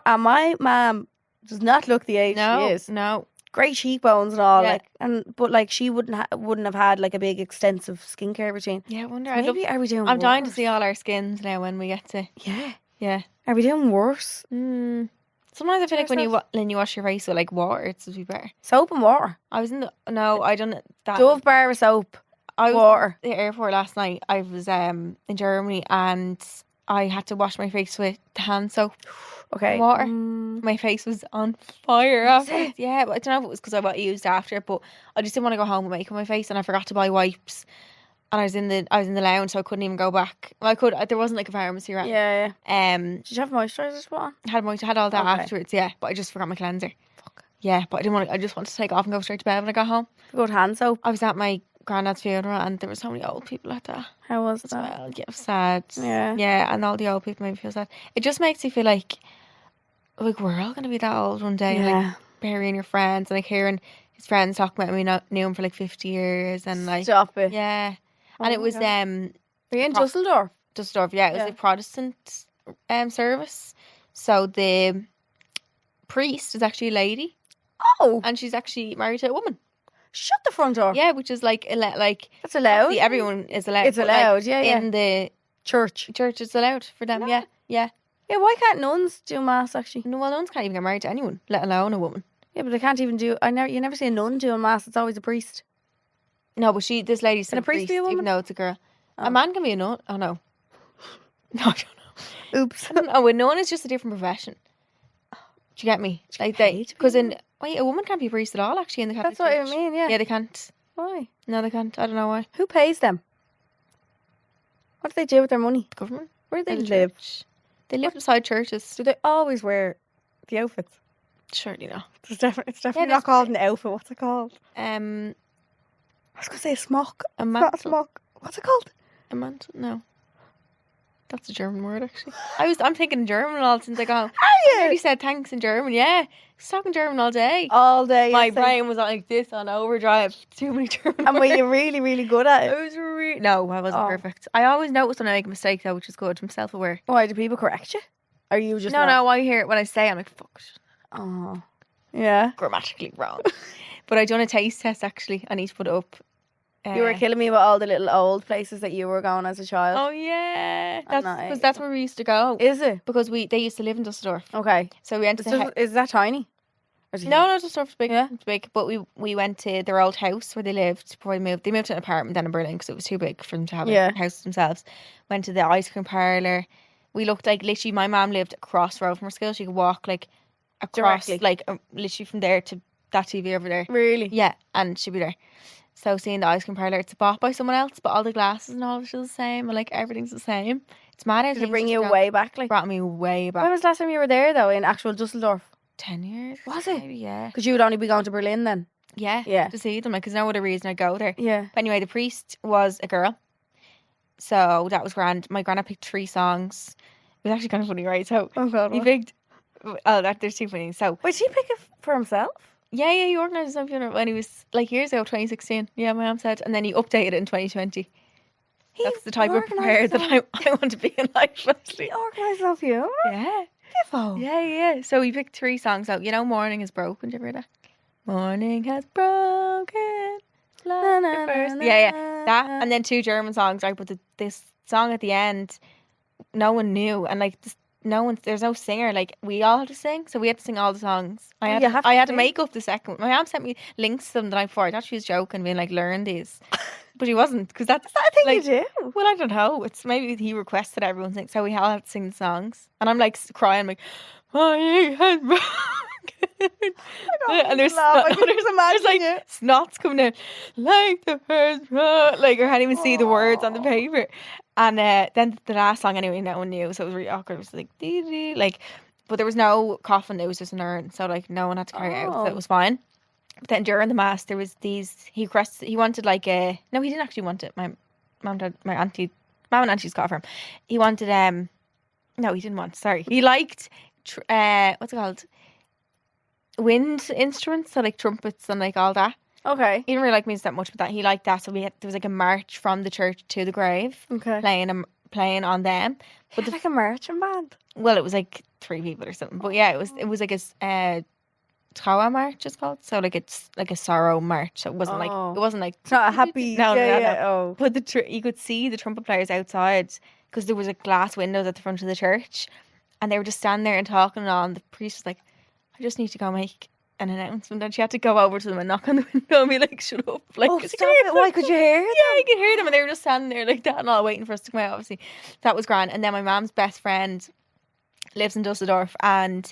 And my mum does not look the age No. she is. No. Great cheekbones and all, Yeah. but she wouldn't have had like a big extensive skincare routine. Yeah, I wonder. So maybe are we doing? I'm dying to worse? see all our skins now when we get to. Yeah. Yeah. Are we doing worse? Sometimes I feel like when you wash your face with like water, it's be better. Soap and water. I was in the I done that. Dove bar of soap. I was water. at the airport last night. I was in Germany and I had to wash my face with hand soap. Okay. Water. My face was on fire after. Yeah, but I don't know if it was because I used after it, but I just didn't want to go home and make up my face, and I forgot to buy wipes. And I was in the lounge, so I couldn't even go back. Well, I could. There wasn't like a pharmacy around. Yeah. Did you have moisturiser put on? Had all that Okay. afterwards. Yeah, but I just forgot my cleanser. Fuck. Yeah, but I didn't want. I just wanted to take it off and go straight to bed when I got home. Good hand soap. I was at my granddad's funeral, and there were so many old people at that. How was As that? well, yeah, sad. Yeah. Yeah, and all the old people made me feel sad. It just makes you feel like we're all gonna be that old one day. And, like burying your friends and like hearing his friends talk about me knew him for like 50 years and like Stop it. yeah. Oh And it my was God. Were you in Dusseldorf? Dusseldorf, yeah. It was a Protestant service. So the priest is actually a lady. Oh, And she's actually married to a woman. shut the front door. Yeah, which is like That's allowed. obviously everyone is allowed. It's but, allowed, like, yeah, yeah. In the Church. church it's allowed for them, yeah. Yeah. Yeah, why can't nuns do mass actually? No, well, nuns can't even get married to anyone, let alone a woman. Yeah, but they can't even do. You never see a nun doing mass. It's always a priest. No, but this lady's Can a priest be a woman? even though it's a girl. Oh. A man can be a nun. Oh no. No, I don't know. Oops. I don't know. A nun is just a different profession. Do you get me? Like paid to be because a a woman can't be a priest at all. Actually, in the Catholic That's what I Church. mean. Yeah. Yeah, they can't. Why? No, they can't. I don't know why. Who pays them? What do they do with their money? The government. Where do Or they the live? church. They live beside churches. Do they always wear the outfits? Surely not. It's definitely there's- not called an outfit. What's it called? A I was gonna say a smock. It's not a mantle. smock. What's it called? A mantle? No. That's a German word, actually. I'm thinking German all since I got home. Are I you? already said thanks in German. Yeah, I was talking German all day. All day. My you're saying- brain was like this on overdrive. Too many German And were words. you really, really good at it? I was really no, I wasn't Oh. perfect. I always notice when I make a mistake though, which is good. I'm self-aware. Why do people correct you? Are you just No, I hear it when I say. I'm like, fuck, Oh, yeah. grammatically wrong. But I done a taste test actually. I need to put it up. You were killing me with all the little old places that you were going as a child. Oh yeah, that's nice. because that's where we used to go. Is it? Because they used to live in Dusseldorf, Okay. so we went to the Is that tiny? Or is it No, Dusseldorf's big. Yeah. It's big. But we went to their old house where they lived before they moved. They moved to an apartment then in Berlin because it was too big for them to have a house themselves. Went to the ice cream parlour. We looked like literally my mum lived across the road from her school. She could walk like across Directly. like literally from there to that TV over there. Really? Yeah, and she'd be there. So seeing the ice cream parlour, it's bought by someone else, but all the glasses and all is the same, and like everything's the same. It's mad. Did it bring you way back? Like, Brought me way back. when was the last time you were there though? In actual Dusseldorf? 10 years. Was it? Maybe, yeah. Because you would only be going to Berlin then. Yeah. Yeah. To see them, like, there's no other reason I go there. Yeah. But anyway, the priest was a girl, so that was grand. My grandma picked 3 songs. It was actually kind of funny, right? So Oh God. he picked. Oh, there's too funny. So Wait, did he pick it for himself? yeah, he organised his own funeral when he was like years ago, 2016. Yeah, my mum said, and then he updated it in 2020. That's the type of prepared that I want to be in life. Honestly. He organised his own funeral? Yeah, Diffo. yeah. So he picked 3 songs out. You know, "Morning Has Broken." Did you ever hear that? Morning has broken. Na, Like na, the first. na, Yeah. na, That na. and then 2 German songs. Right, but this song at the end, no one knew, and like there's no singer. Like we all had to sing, so we had to sing all the songs. I had to sing. make up the second one. My mom sent me links to them the night before. I thought she was joking, being like, learn these, but he wasn't because that's Is that a thing like, you do? well, I don't know. It's maybe he requested everyone sing, so we all had to sing the songs, and I'm like crying, like, "Morning has broken." And there's like snots coming out like the first like I can't even see the words on the paper. And then the last song anyway, no one knew, so it was really awkward. It was like dee, like, but there was no coffin, it was just an urn, so like no one had to carry it out, so it was fine. But then during the mass there was these, he wanted like he didn't actually want it. My mum and auntie's got it for him. He wanted no, he didn't want, sorry. He liked what's it called? Wind instruments, so like trumpets and like all that. Okay. He didn't really like music that much, but that he liked that. So there was like a march from the church to the grave. Okay. Playing on them. But like a marching band. Well, it was like 3 people or something. But yeah, it was like a Trawa march, it's called. So like it's like a sorrow march. So it wasn't like it's not a happy. No. Oh. But you could see the trumpet players outside because there was like glass windows at the front of the church, and they were just standing there and talking. And all. And the priest was like, "I just need to go make an announcement," and she had to go over to them and knock on the window and be like, "Shut up!" Like, stop it. Why could you hear them? Yeah, you could hear them, and they were just standing there like that and all, waiting for us to come out. Obviously, that was grand. And then my mum's best friend lives in Dusseldorf, and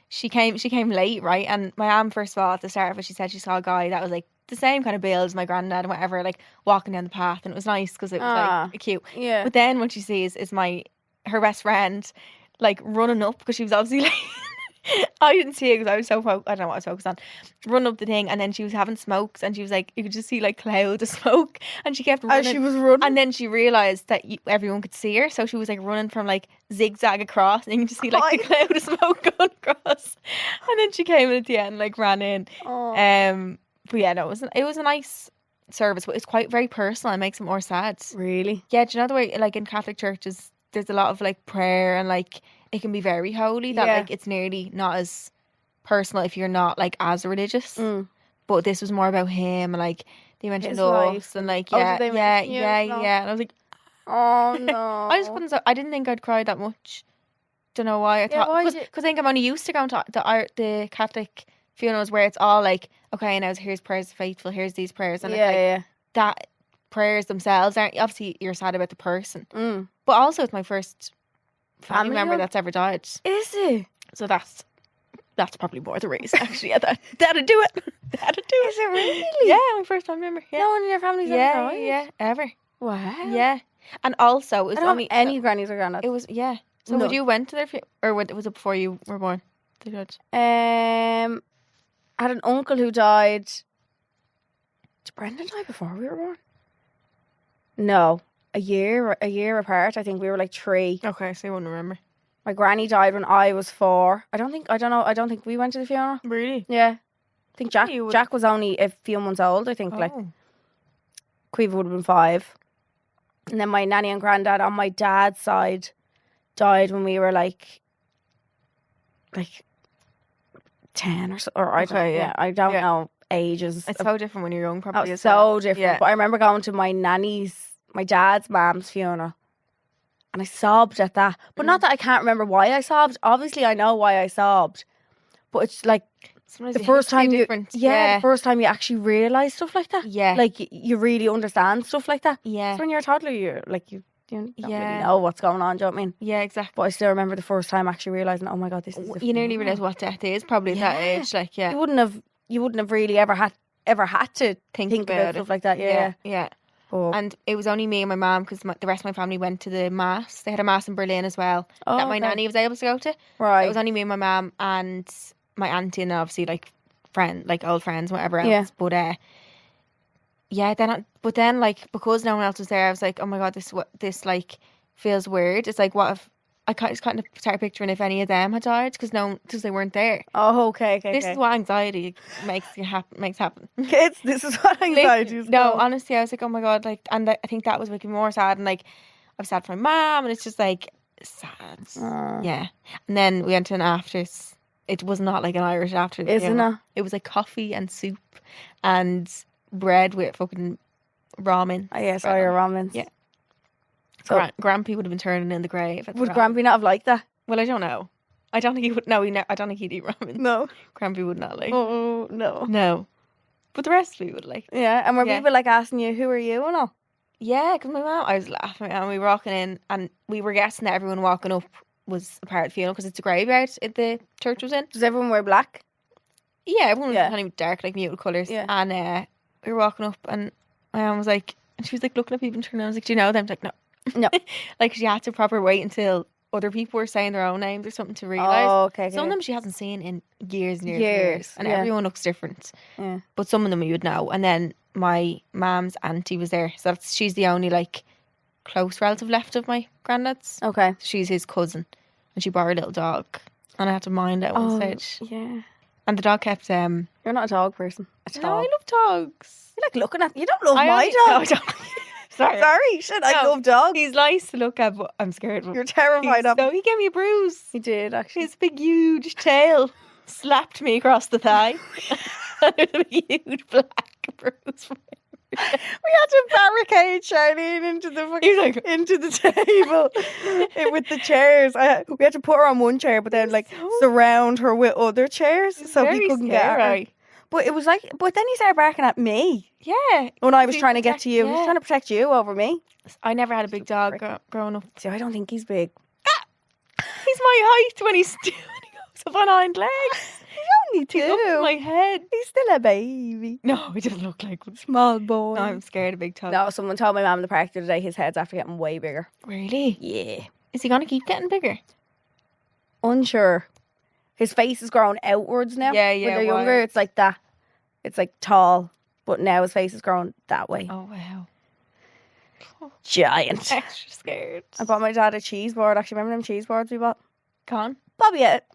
she came late, right? And my mum, first of all, at the start of it, she said she saw a guy that was like the same kind of build as my granddad and whatever, like walking down the path, and it was nice because it was like cute. Yeah. But then what she sees is her best friend like running up because she was obviously like. I didn't see it because I was so I don't know what I was focused on. Run up the thing, and then she was having smokes, and she was like, you could just see like clouds of smoke, and she kept running. As she was running, and then she realised that everyone could see her, so she was like running from like zigzag across, and you could just see like the cloud of smoke going across. And then she came in at the end, like ran in. But yeah, no, it was a nice service, but it's quite very personal. It makes it more sad. Really? Yeah, do you know the way like in Catholic churches, there's a lot of like prayer and like. It can be very holy that like it's nearly not as personal if you're not like as religious. But this was more about him and like they mentioned us and like yeah. And I was like, oh no. I just couldn't. I didn't think I'd cry that much. Don't know why. I thought because I think I'm only used to going to the Catholic funerals where it's all like, okay, now here's prayers of faithful, here's these prayers, and that prayers themselves aren't obviously you're sad about the person, but also it's my first family member that's ever died. Is it? So that's probably more the reason actually. Yeah, that'd do it. Is it really? Yeah, my first family member. Yeah. No one in your family's ever died? Yeah, ever. Wow. Yeah. And also it was I don't have any grannies or granddads. It was So would you went to their or was it before you were born? I had an uncle who died. Did Brendan die before we were born? No. A year apart. I think we were like 3. Okay, so you wouldn't remember. My granny died when I was 4. I don't think we went to the funeral. Really? Yeah. I think Jack was only a few months old. I think like Quiva would have been 5. And then my nanny and granddad on my dad's side died when we were like 10 or so. Or I don't know ages. It's so different when you're young. Probably so different. Yeah. But I remember going to my dad's mom's funeral, and I sobbed at that. But not that I can't remember why I sobbed. Obviously, I know why I sobbed. But it's like sometimes the first time the first time you actually realise stuff like that. Yeah, like you really understand stuff like that. Yeah, so when you're a toddler, you're like you don't really know what's going on. Do you know what I mean? Yeah, exactly. But I still remember the first time actually realising, oh my god, this is. You nearly realise what death is. Probably at that age, like you wouldn't have really ever had to think about stuff like that. Yeah. And it was only me and my mum because the rest of my family went to the mass. They had a mass in Berlin as well that my nanny was able to go to. Right. So it was only me and my mum and my auntie and obviously like old friends and whatever else. Yeah. But then like because no one else was there, I was like, oh my god, this like feels weird. It's like what if I kind of start picturing if any of them had died because they weren't there. Oh, okay. This is what anxiety makes happen. Kids, this is what anxiety is. No, honestly, I was like, oh my god, like, and I think that was making me more sad. And like, I was sad for my mom, and it's just like sad. Yeah. And then we went to an afters. It was not like an Irish after. Isn't it? It was like coffee and soup and bread with fucking ramen. Oh yes, all your ramens. Yeah. So Grampy would have been turning in the grave. Would Grampy not have liked that? Well, I don't know. I don't think he would. No, I don't think he'd eat ramen. No, Grampy would not like. Oh no. But the rest of me would like. Yeah, and were people like asking you who are you and all? Yeah, because my mum, I was laughing and we were walking in and we were guessing that everyone walking up was a part of the funeral because it's a graveyard the church was in. Does everyone wear black? Yeah, everyone was kind of dark, like muted colours. Yeah. And we were walking up, and my mum was like, and she was like looking at people and turning around. I was like, do you know them? Like, no. Like, she had to proper wait until other people were saying their own names or something to realise. Oh, okay. Some of them she hasn't seen in years and years. And everyone looks different. Yeah. But some of them you would know. And then my mum's auntie was there. So she's the only, like, close relative left of my granddad's. Okay. She's his cousin. And she brought her little dog. And I had to mind it at one stage. Yeah. And the dog kept... You're not a dog person at all. No, I love dogs. You like looking at... You don't love my dog. No, I don't. Sorry. Shit, I love dogs. He's nice to look at, but I'm scared of him. You're terrified of him. So he gave me a bruise. He did, actually. His big, huge tail slapped me across the thigh. There's a huge black bruise. We had to barricade Charleen into the table with the chairs. We had to put her on one chair, but then surround her with other chairs so we couldn't get her. But it was but then he started barking at me. Yeah. When I was trying to get to you. He was trying to protect you over me. I never had a big dog growing up. See, I don't think he's big. He's my height when he goes up on hind legs. He's only 2. He's up in my head. He's still a baby. No, he doesn't look like one. Small boy. No, I'm scared of big dogs. No, someone told my mum in the park the other day his head's after getting way bigger. Really? Yeah. Is he going to keep getting bigger? Unsure. His face is growing outwards now. Yeah. When they're younger, it's like that. It's like tall. But now his face is growing that way. Oh, wow. Giant. Extra scared. I bought my dad a cheese board. Actually, remember them cheese boards we bought? Gone? Bobby ate it.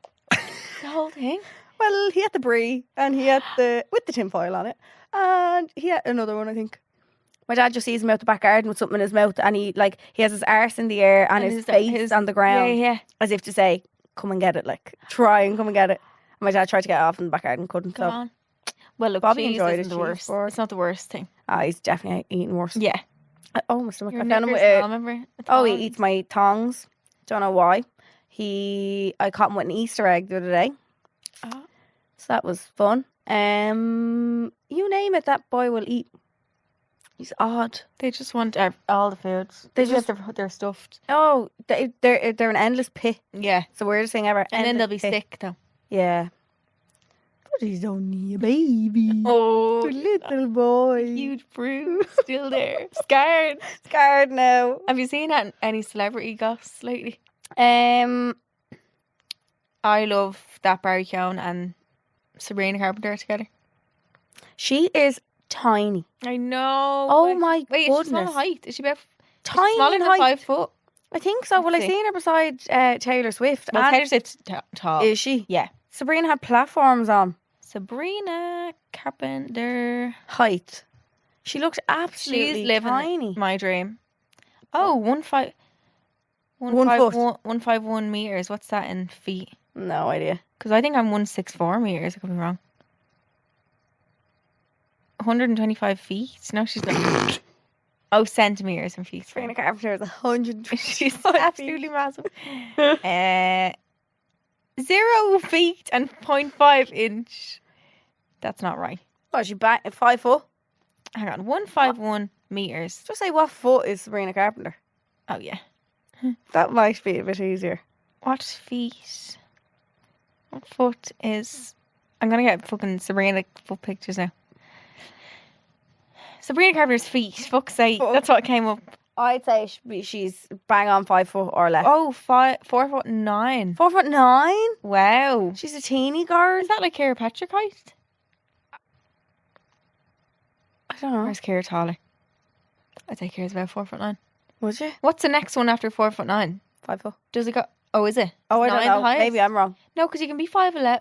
The whole thing? Well, he had the brie and he had with the tinfoil on it. And he had another one, I think. My dad just sees him out the back garden with something in his mouth and he has his arse in the air and his face on the ground. Yeah. As if to say, come and get it. Try and come and get it. And my dad tried to get it off in the back garden, couldn't. Come on. Well, look, Bobby cheese enjoyed isn't the worst. Board. It's not the worst thing. He's definitely eating worse. Yeah. My stomach. I Your found him with remember? he eats my tongs. Don't know why. I caught him with an Easter egg the other day. Oh. So that was fun. You name it, that boy will eat. He's odd. They just want all the foods. They're stuffed. Oh, they're an endless pit. Yeah. It's the weirdest thing ever. And then they'll be sick though. Yeah. But he's only a baby. Oh, a little boy. Huge bruise still there. Scared. Scared now. Have you seen any celebrity goss lately? I love that Barry Keoghan and Sabrina Carpenter together. She is tiny. I know. Oh my Wait, goodness. Is she small height? Is she about tiny smaller than height? 5 foot? I think so. Well, I seen her beside Taylor Swift. Well, Taylor Swift's tall. Is she? Yeah. Sabrina had platforms on. Sabrina Carpenter. Height. She looked absolutely She's living tiny. my dream. Oh, 151 meters. What's that in feet? No idea. Because I think I'm 164 meters. I could be wrong. 125 feet. No, she's not. Oh, centimeters and feet. Sabrina Carpenter is 125 She's absolutely massive. 0 feet and 0.5 inch. That's not right. Oh, she 5 foot? Hang on. 151 meters. Just say what foot is Sabrina Carpenter. Oh, yeah. That might be a bit easier. What feet? What foot is... I'm going to get fucking Sabrina foot pictures now. Sabrina Carpenter's feet. Fuck's sake. That's what came up. I'd say she's bang on 5 foot or less. Oh, 4'9". 4'9"? Wow. She's a teeny girl. Is that like Ciara Patrick height? I don't know. Where's Ciara taller? I'd say Ciara's about 4'9". Would you? What's the next one after 4'9"? 5 foot. Does it go... Oh, is it? Oh, I don't know. Highest? Maybe I'm wrong. No, because you can be 5'11".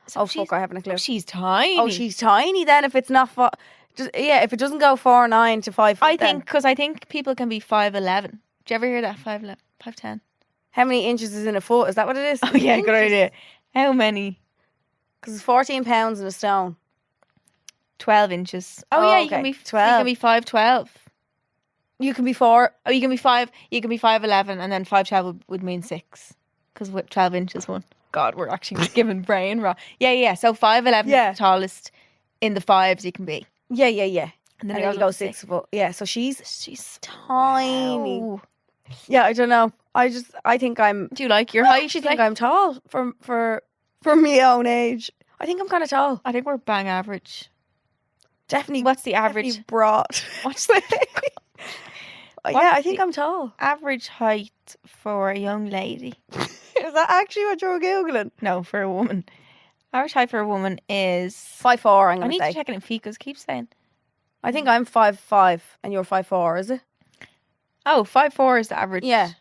So fuck, I haven't a clue. Oh, she's tiny. Oh, she's tiny then if it's not... if it doesn't go 4'9" to 5 foot. I think people can be 5'11". Do you ever hear that? 5'11", 5'10". How many inches is in a foot? Is that what it is? Oh yeah, good idea. How many? Because it's 14 pounds in a stone. 12 inches. Oh yeah, okay. you can be 12. You can be 5'12". You can be 4. Oh, you can be 5. You can be 5'11", and then 5'12" would mean 6. Because 12 inches one. God, we're actually giving brain raw. Yeah. So 5'11" is the tallest in the 5s you can be. Yeah. And then you go 6 foot. Yeah, so she's tiny. Wow. Yeah, I don't know. I think I'm... Do you like your height? I think I'm tall for me own age. I think I'm kind of tall. I think we're bang average. Definitely. What's the average? Broad. What's the yeah, I think I'm tall. Average height for a young lady? Is that actually what you're Googling? No, for a woman. Average height for a woman is 5'4", I need to check it in feet because keep saying. I think I'm 5'5" and you're 5'4", is it? Oh, 5'4" is the average. Yeah.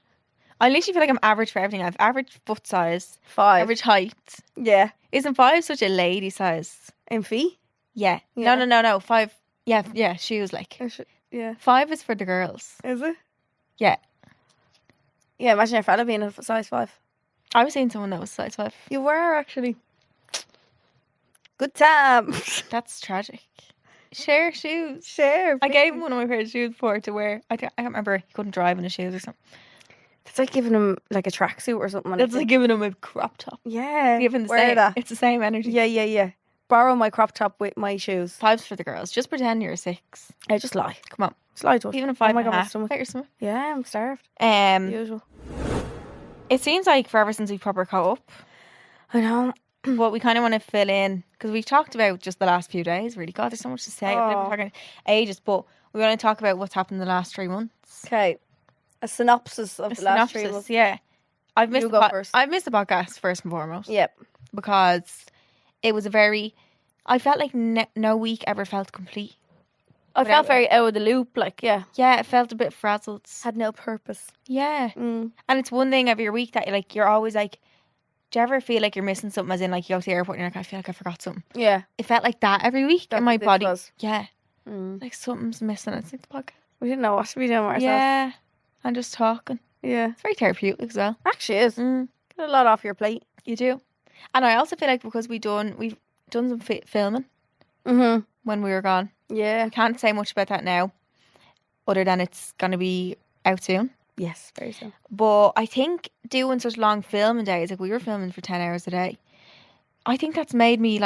I literally feel like I'm average for everything. I have average foot size. 5. Average height. Yeah. Isn't 5 such a lady size? In feet? Yeah. Yeah. No. 5. Yeah, shoes like. Yeah. 5 is for the girls. Is it? Yeah. Yeah, imagine a fella being a size 5. I was seeing someone that was size 5. You were, actually. Good time. That's tragic. Share shoes. Share. I gave him one of my pair of shoes before to wear. I can't remember. He couldn't drive in his shoes or something. It's like giving him like a tracksuit or something. It's like giving him a crop top. Yeah. Giving the wear same. that. It's the same energy. Yeah. Borrow my crop top with my shoes. 5's for the girls. Just pretend you're a 6. I just lie. Come on. Just lie to us. Even a 5 Oh my and a God, my half. stomach. Get your stomach. Yeah, I'm starved. Usual. It seems like forever since we proper caught up. I know. But we kind of want to fill in because we've talked about just the last few days. Really, God, there's so much to say. I've been talking ages, but we want to talk about what's happened in the last 3 months. Okay, a synopsis of the last 3 months. Yeah, I've missed first. I've missed the podcast first and foremost. Yep, because it was I felt like no week ever felt complete. I felt very out of the loop. Like, yeah, it felt a bit frazzled. Had no purpose. Yeah, and it's one thing every week that you're always like. Do you ever feel like you're missing something, as in like you go to the airport and you're like, I feel like I forgot something? Yeah. It felt like that every week in my body. Was. Yeah. Like something's missing. It's like the podcast. We didn't know what to be doing with ourselves. Yeah. I'm just talking. Yeah. It's very therapeutic as well. Actually is. Get a lot off your plate. You do. And I also feel like because we've done some filming when we were gone. Yeah. I can't say much about that now other than it's going to be out soon. Yes, very soon. But I think doing such long filming days, like we were filming for 10 hours a day, I think that's made me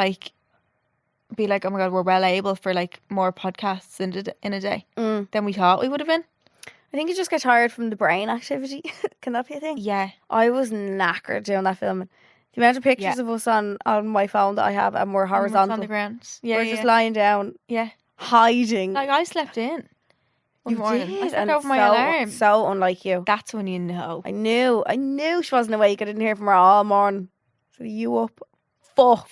be like, oh my God, we're well able for like more podcasts in a day than we thought we would have been. I think you just get tired from the brain activity. Can that be a thing? Yeah. I was knackered doing that filming. The amount of pictures of us on my phone that I have and we're horizontal. On the ground. Yeah, we're just lying down. Yeah. Hiding. Like I slept in. You morning. did, I slept over my alarm. So unlike you. That's when you know. I knew she wasn't awake. I didn't hear from her all morning. So you up? Fuck.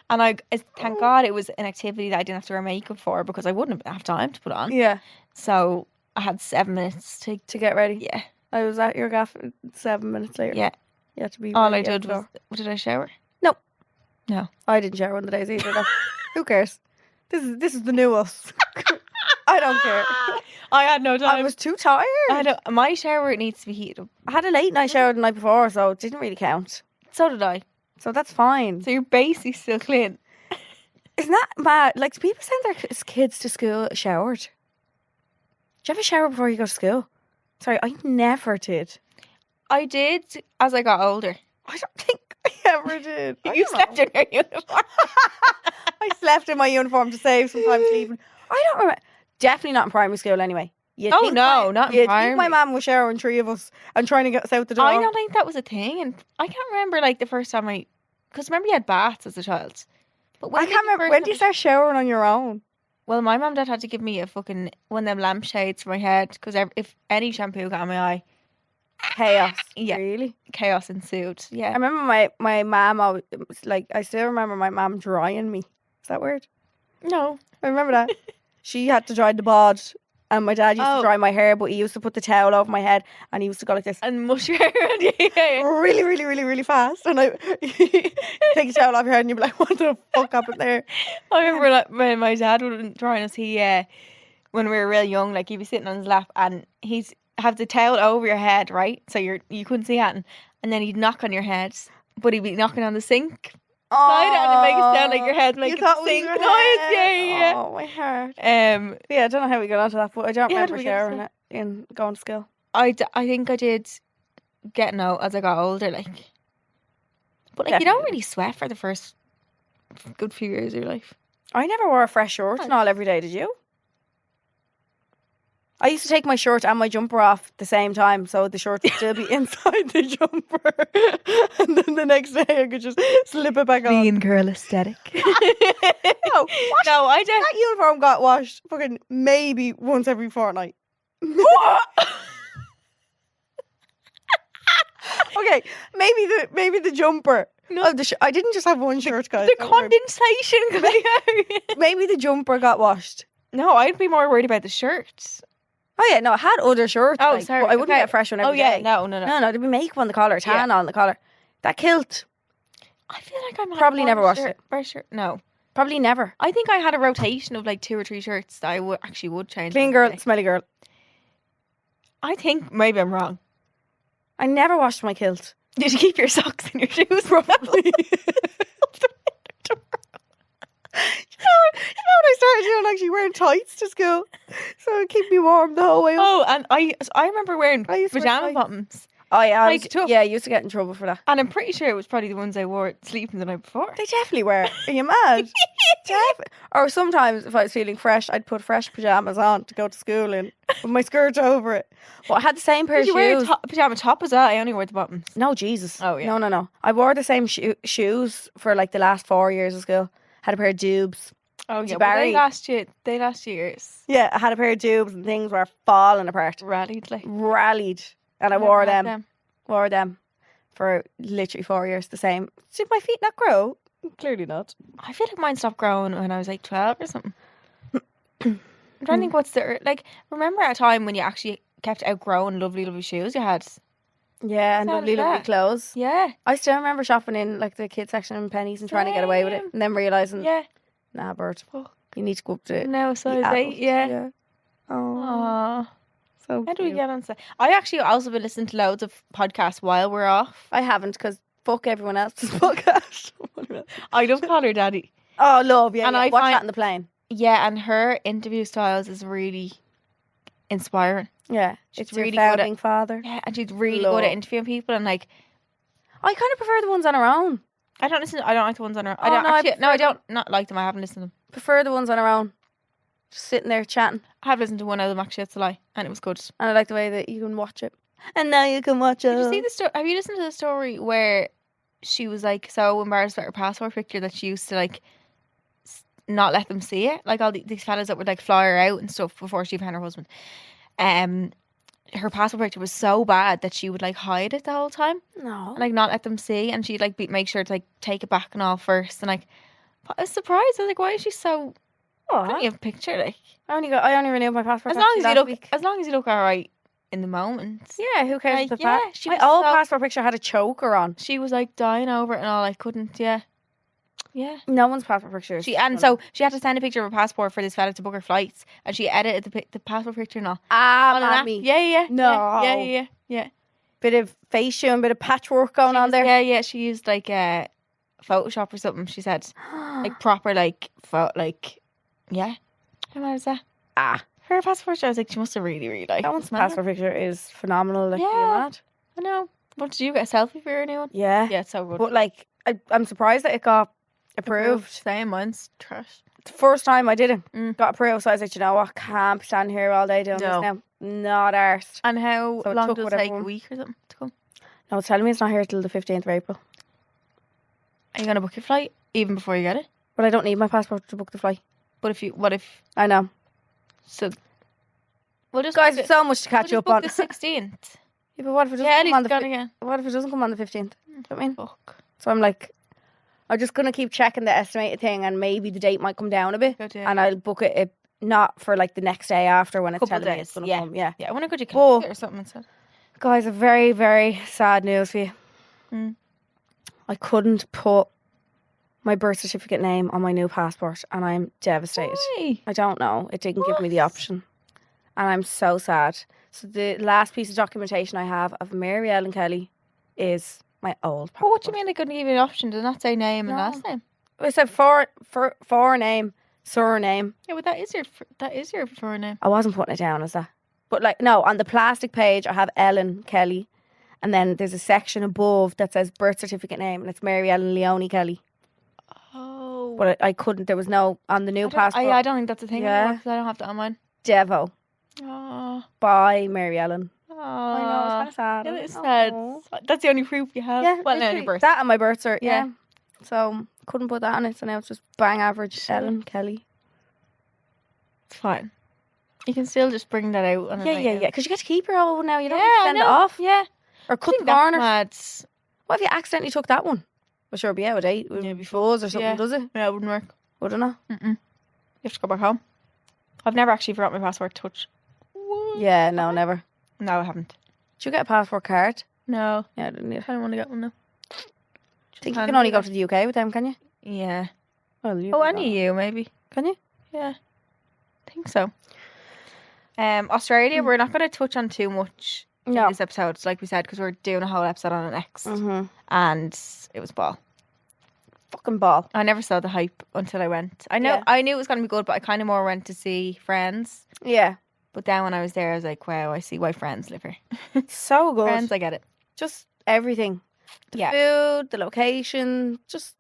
And thank God it was an activity that I didn't have to wear makeup for because I wouldn't have time to put on. Yeah. So I had 7 minutes to get ready. Yeah. I was at your gaff 7 minutes later. Yeah. You had to be. All I did was, did I shower? No. I didn't shower on the days either. Who cares? This is the new us. I don't care. I had no time. I was too tired. My shower needs to be heated up. I had a late night shower the night before, so it didn't really count. So did I. So that's fine. So you're basically still clean. Isn't that mad? Like, do people send their kids to school showered? Do you have a shower before you go to school? Sorry, I never did. I did as I got older. I don't think I ever did. You slept in your uniform. I slept in my uniform to save some time sleeping. I don't remember. Definitely not in primary school anyway. Not in primary. I think my mum was showering 3 of us and trying to get us out the door. I don't think that was a thing. And I can't remember like the first time because remember you had baths as a child. But I can't remember. When did you start showering on your own? Well, my mum and dad had to give me a fucking one of them lampshades for my head because if any shampoo got on my eye, chaos. Yeah, really, chaos ensued. Yeah, I remember my mum. I still remember my mum drying me. Is that weird? No, I remember that. She had to dry the bod, and my dad used to dry my hair, but he used to put the towel over my head, and he used to go like this and mush your hair around your hair really, really, really, really fast. And I take the towel off your head, and you'd be like, "What the fuck happened there?" I remember like, when my dad would dry us. When we were real young, like he'd be sitting on his lap, and he'd have the towel over your head, right? So you couldn't see it, and then he'd knock on your head, but he'd be knocking on the sink. Slide it and make it sound like your head's making the sink noise. Yeah. Oh, my heart. Yeah, I don't know how we got onto that, but I don't remember showering it in going to school. I think I did getting out as I got older, like. But like Definitely. you don't really sweat for the first good few years of your life. I never wore a fresh shirt and all every day, did you? I used to take my shirt and my jumper off at the same time, so the shirt would still be inside the jumper. And then the next day I could just slip it back on. Mean girl aesthetic. No, I don't. That uniform got washed fucking maybe once every fortnight. Okay, maybe the jumper. No. I didn't just have one shirt, guys. The condensation coming out. Maybe the jumper got washed. No, I'd be more worried about the shirts. Oh yeah, no, I had other shirts. Oh, sorry. But I wouldn't get a fresh one every day. No. There'd be makeup on the collar, tan on the collar. That kilt. I feel like I'm probably never washed it. Shirt. No. Probably never. I think I had a rotation of like 2 or 3 shirts that I would change. Clean girl, smelly girl. I think maybe I'm wrong. I never washed my kilt. Did you keep your socks in your shoes? Probably. You know what I started doing? Actually wearing tights to school, so it keep me warm the whole way up. Oh, and I remember wearing pajama bottoms. Oh yeah, I used to get in trouble for that. And I'm pretty sure it was probably the ones I wore sleeping the night before. They definitely were. Are you mad? Or sometimes if I was feeling fresh, I'd put fresh pajamas on to go to school in with my skirt over it. But I had the same pair of shoes. Did you wear a pajama top as well? I only wore the bottoms. No, Jesus. Oh yeah. No. I wore the same shoes for like the last 4 years of school. Had a pair of dubes. Oh yeah, well, they last years. Yeah, I had a pair of dubes and things were falling apart. Rallied. And I wore them. Wore them for literally 4 years. The same. Did my feet not grow? Clearly not. I feel like mine stopped growing when I was like 12 or something. I'm trying to think what's the remember a time when you actually kept outgrowing lovely shoes you had? Yeah, and lovely clothes. Yeah. I still remember shopping in like the kids section in Pennies and trying to get away with it, and then realising, nah, Bert, you need to go up to no size 8. Yeah. Oh. So how do we get on to that? I actually also been listening to loads of podcasts while we're off. I haven't because fuck everyone else's podcast. I love Call Her Daddy. Oh, love, yeah. And I watch that in the plane. Yeah, and her interview styles is really inspiring. Yeah, she's it's really good at father. Yeah, and she's really good at interviewing people and like. I kind of prefer the ones on her own. I don't like the ones on her own. I don't not like them. I haven't listened to them. Prefer the ones on her own. Just sitting there chatting. I have listened to one of them actually. It's a lie, and it was good. And I like the way that you can watch it. And now you can watch it. Did you see the story? Have you listened to the story where she was like so embarrassed about her passport picture that she used to like not let them see it? Like all these fellas that would like fly her out and stuff before she found her husband. Her passport picture was so bad that she would like hide it the whole time. No. And, like not let them see, and she'd like make sure to like take it back and all first. And like, I was surprised. I was like, why is she so? I don't have a picture. Like, I only renewed my passport. As long as you look alright in the moment. Yeah, who cares? Like, my old passport picture had a choker on. She was like dying over it and all. I couldn't. Yeah. No one's passport picture. So she had to send a picture of her passport for this fella to book her flights, and she edited the passport picture and all. Me. Yeah. No. Yeah. Bit of facial and bit of patchwork going on there. Yeah. She used like Photoshop or something. She said like proper yeah. How mad is that? Her passport picture, I was like, she must have really, really liked that one's passport picture is phenomenal. Like, mad. I know. What did you get, a selfie for your new one? Yeah. Yeah, it's so good. But like, I'm surprised that it got approved. Same, mine's trash. The first time I did it, got approved. So I was like, you know what, can't stand here all day doing this now. Not arsed. And how long does it take? A week or something to come? No, it's telling me it's not here till the 15th of April. Are you going to book your flight even before you get it? But I don't need my passport to book the flight. But what if? I know. So, we'll just guys, so much to catch up on. The 16th. Yeah, but what if it doesn't come on the What if it doesn't come on the 15th? Do you know what I mean? Fuck. So I'm like, I'm just gonna keep checking the estimated thing, and maybe the date might come down a bit, and I'll book it not for like the next day after when it's telling me it's gonna come. Yeah. I want to go to Canada or something instead. Guys, a very, very sad news for you. I couldn't put my birth certificate name on my new passport, and I'm devastated. Why? I don't know. It didn't give me the option, and I'm so sad. So the last piece of documentation I have of Mary Ellen Kelly is my old passport. What do you mean they couldn't give you an option? Did not say name and last name? It said forename, surname. Yeah, but that is your forename. I wasn't putting it down as that. But like, no, on the plastic page I have Ellen Kelly, and then there's a section above that says birth certificate name, and it's Mary Ellen Leonie Kelly. Oh. But I couldn't. There was no on the new passport. I don't think that's a thing anymore because I don't have that on mine. Devo. Oh. by Mary Ellen. Oh, I know, it's kind of sad. Yeah, it's sad. Aw. That's the only proof you have. Yeah, well, no, literally, your birth. that and my birth cert. Yeah. Yeah. So couldn't put that on it. So now it's just bang average. Sure. Ellen Kelly. It's fine. You can still just bring that out. On Yeah. Because you get to keep your old one now. You don't Yeah, have to I send it know. off. Yeah. Or cut the That's corners. mad. What if you accidentally took that one? Well, sure, it'd be out of date. Yeah, It'd be fuzz or something, yeah. does it? Yeah, it wouldn't work. Wouldn't it? Mm-mm. You have to go back home. I've never actually forgot my passport touch. Yeah, no, never. No, I haven't. Did you get a passport card? No. Yeah, I didn't either. I don't want to get one now. I think you can only go to the UK with them, can you? Yeah. Well, you Oh, can any go. EU maybe. Can you? Yeah. I think so. Australia, we're not going to touch on too much in No. this episode, like we said, because we're doing a whole episode on it next. Mm-hmm. And it was ball. Fucking ball. I never saw the hype until I went. I Yeah. knew it was going to be good, but I kind of more went to see Friends. Yeah. But then when I was there, I was like, wow, I see why Friends live here. So good. Friends, I get it. Just everything. The Yeah. food, the location. Just,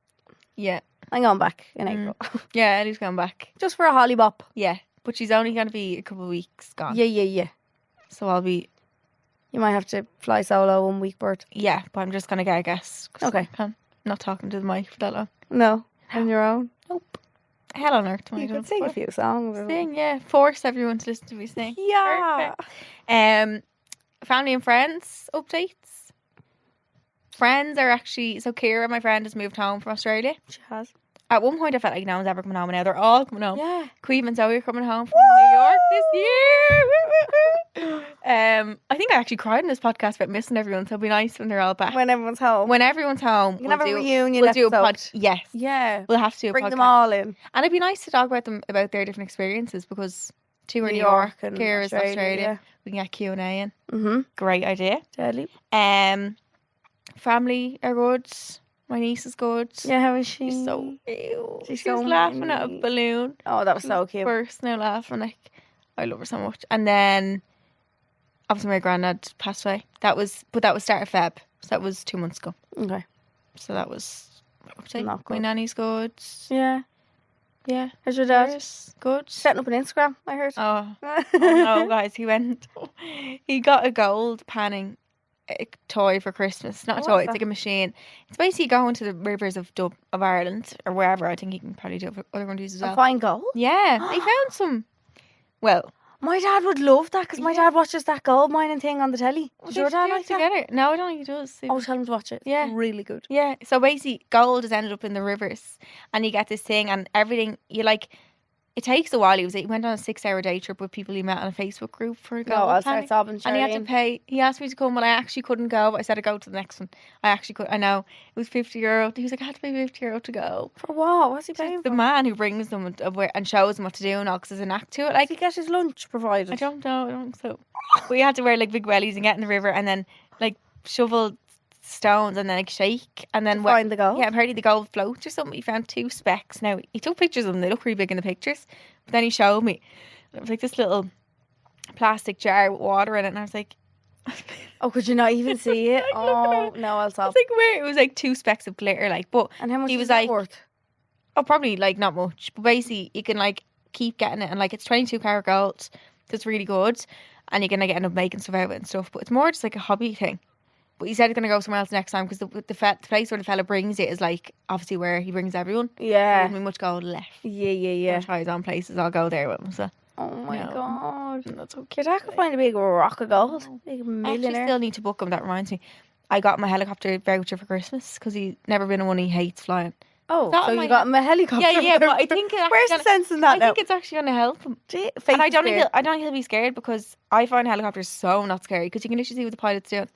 Yeah. I'm going back in April. Yeah, Ellie's going back. Just for a holly bop. Yeah. But she's only going to be a couple of weeks gone. Yeah. So I'll be, You might have to fly solo 1 week, Bert. yeah, but I'm just going to get a guess. 'Cause Okay. I'm not talking to the mic for that long. No. On your own. Nope. Hell on earth. You could sing a few songs. Sing, yeah. Force everyone to listen to me sing. Yeah. Perfect. Family and friends updates. Friends are actually, so Kira, my friend, has moved home from Australia. She has. At one point I felt like no one's ever coming home, and now they're all coming home. Yeah. Queeve and Zoe are coming home from New York this year. Woo, woo, woo. I think I actually cried in this podcast about missing everyone, so it'll be nice when they're all back. When everyone's home. When everyone's home, You can have a reunion We'll do a episode. pod. Yes, Yeah. we'll have to do a Bring podcast. them all in. And it'd be nice to talk about them, about their different experiences, because two are New New York, York and Kira's Australia. yeah. We can get Q&A in. Mm-hmm. Great idea. Deadly. Family are good. My niece is good. Yeah, how is she? She's so ew. She's She's so laughing at a mini. balloon. Oh, that was so cute. Burst now laughing. Like, I love her so much. And then obviously my granddad passed away. But that was start of Feb. So that was 2 months ago. Okay. So that was my update. Not My good. nanny's good. Yeah. Yeah. How's your dad? Yours good. Setting up an Instagram, I heard. Oh no, guys, he got a gold panning toy for Christmas. Not a What's toy, it's that? like a machine. It's basically going to the rivers of Ireland or wherever. I think he can probably do it for other countries as A well. fine gold. Yeah, they found some. Well, My dad would love that because my dad watches that gold mining thing on the telly. Does they your dad should do it like that? together? No, I don't think he does. Oh, tell him to watch it. It's Yeah. really good. Yeah, so basically gold has ended up in the rivers and you get this thing and everything, you like, it takes a while. He went on a 6-hour day trip with people he met on a Facebook group for a gold No, I'll panning. start sobbing, And he had to Charleen. pay. He asked me to come, but I actually couldn't go. But I said I'd go to the next one. I actually could. I know it was €50. He was like, I had to pay €50 to go. For what? What's he paying The for? man who brings them and shows them what to do and all, because there's an act to it. Like, Does he get his lunch provided? I don't know. I don't think so. But you had to wear like big wellies and get in the river and then like shovel stones and then like shake and then To find the gold? Yeah, apparently the gold floats or something. He found 2 specks. Now he took pictures of them. They look really big in the pictures. But then he showed me. It was like this little plastic jar with water in it, and I was like, Oh, could you not even see it? Like, look at Oh, it. no, I'll I stop. was like, where? It was like 2 specks of glitter, like. But And how much he was was that like, worth? oh, probably like not much. But basically, you can like keep getting it, and like it's 22 karat gold, so it's really good, and you can like end up making stuff out of it and stuff. But it's more just like a hobby thing. But he said he's gonna go somewhere else next time because the place where the fella brings it is like obviously where he brings everyone. There Yeah. won't be much gold left. Yeah. I'll try his own places. I'll go there with him. So Oh my No. god. that's okay. Your dad could find a big rock of gold. Big I actually millionaire. still need to book him. That reminds me. I got my helicopter voucher for Christmas because he's never been on one. He hates flying. Oh, That so might you got him a helicopter. Yeah, but I think it's Where's the actually sense in that I now? think it's actually going to help him. Gee, And I fake don't think fear. he'll be scared because I find helicopters so not scary because you can literally see what the pilot's doing.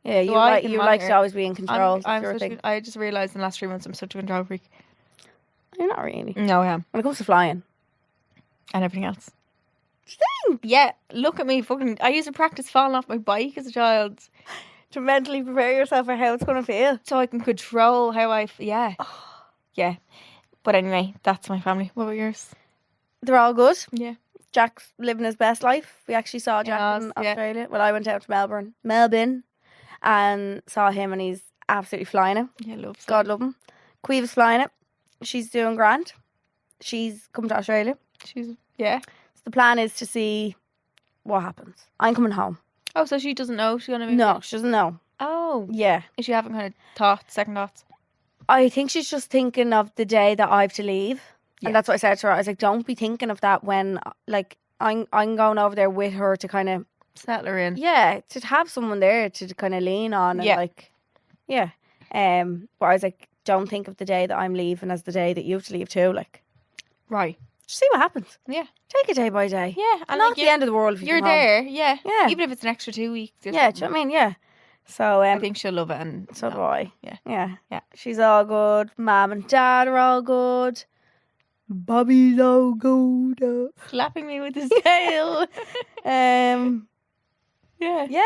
Yeah, you So I like can you like monitor. to always be in control. That's your such thing. I just realised in the last 3 months I'm such a control freak. You're not really. No, I am. When it comes to flying. And everything else. Stink. Yeah, look at me. Fucking. I used to practice falling off my bike as a child To mentally prepare yourself for how it's going to feel. so I can control how yeah. Yeah. But anyway, that's my family. What about yours? They're all good. Yeah. Jack's living his best life. We actually saw Jack in yeah. Australia. Well, I went out to Melbourne, and saw him, and he's absolutely flying it. Yeah, love. God love him. Queeve's flying it. She's doing grand. She's come to Australia. She's yeah. So the plan is to see what happens. I'm coming home. Oh, so she doesn't know she's gonna move? No, she doesn't know. Oh, Yeah. Is she having kind of thoughts, second thoughts? I think she's just thinking of the day that I have to leave, and that's what I said to her. I was like, don't be thinking of that when like I'm going over there with her to kind of settle her in. Yeah, to have someone there to kind of lean on and like, yeah. But I was like, don't think of the day that I'm leaving as the day that you have to leave too. Like, right. Just see what happens. Yeah. Take it day by day. Yeah. And not the end of the world if you're there. Yeah. Yeah. Even if it's an extra 2 weeks. Yeah. Do you know what I mean? Yeah. So I think she'll love it, and so do I. Yeah. Yeah. Yeah. She's all good. Mom and Dad are all good. Bobby's all good. Slapping me with his tail. Yeah. Yeah.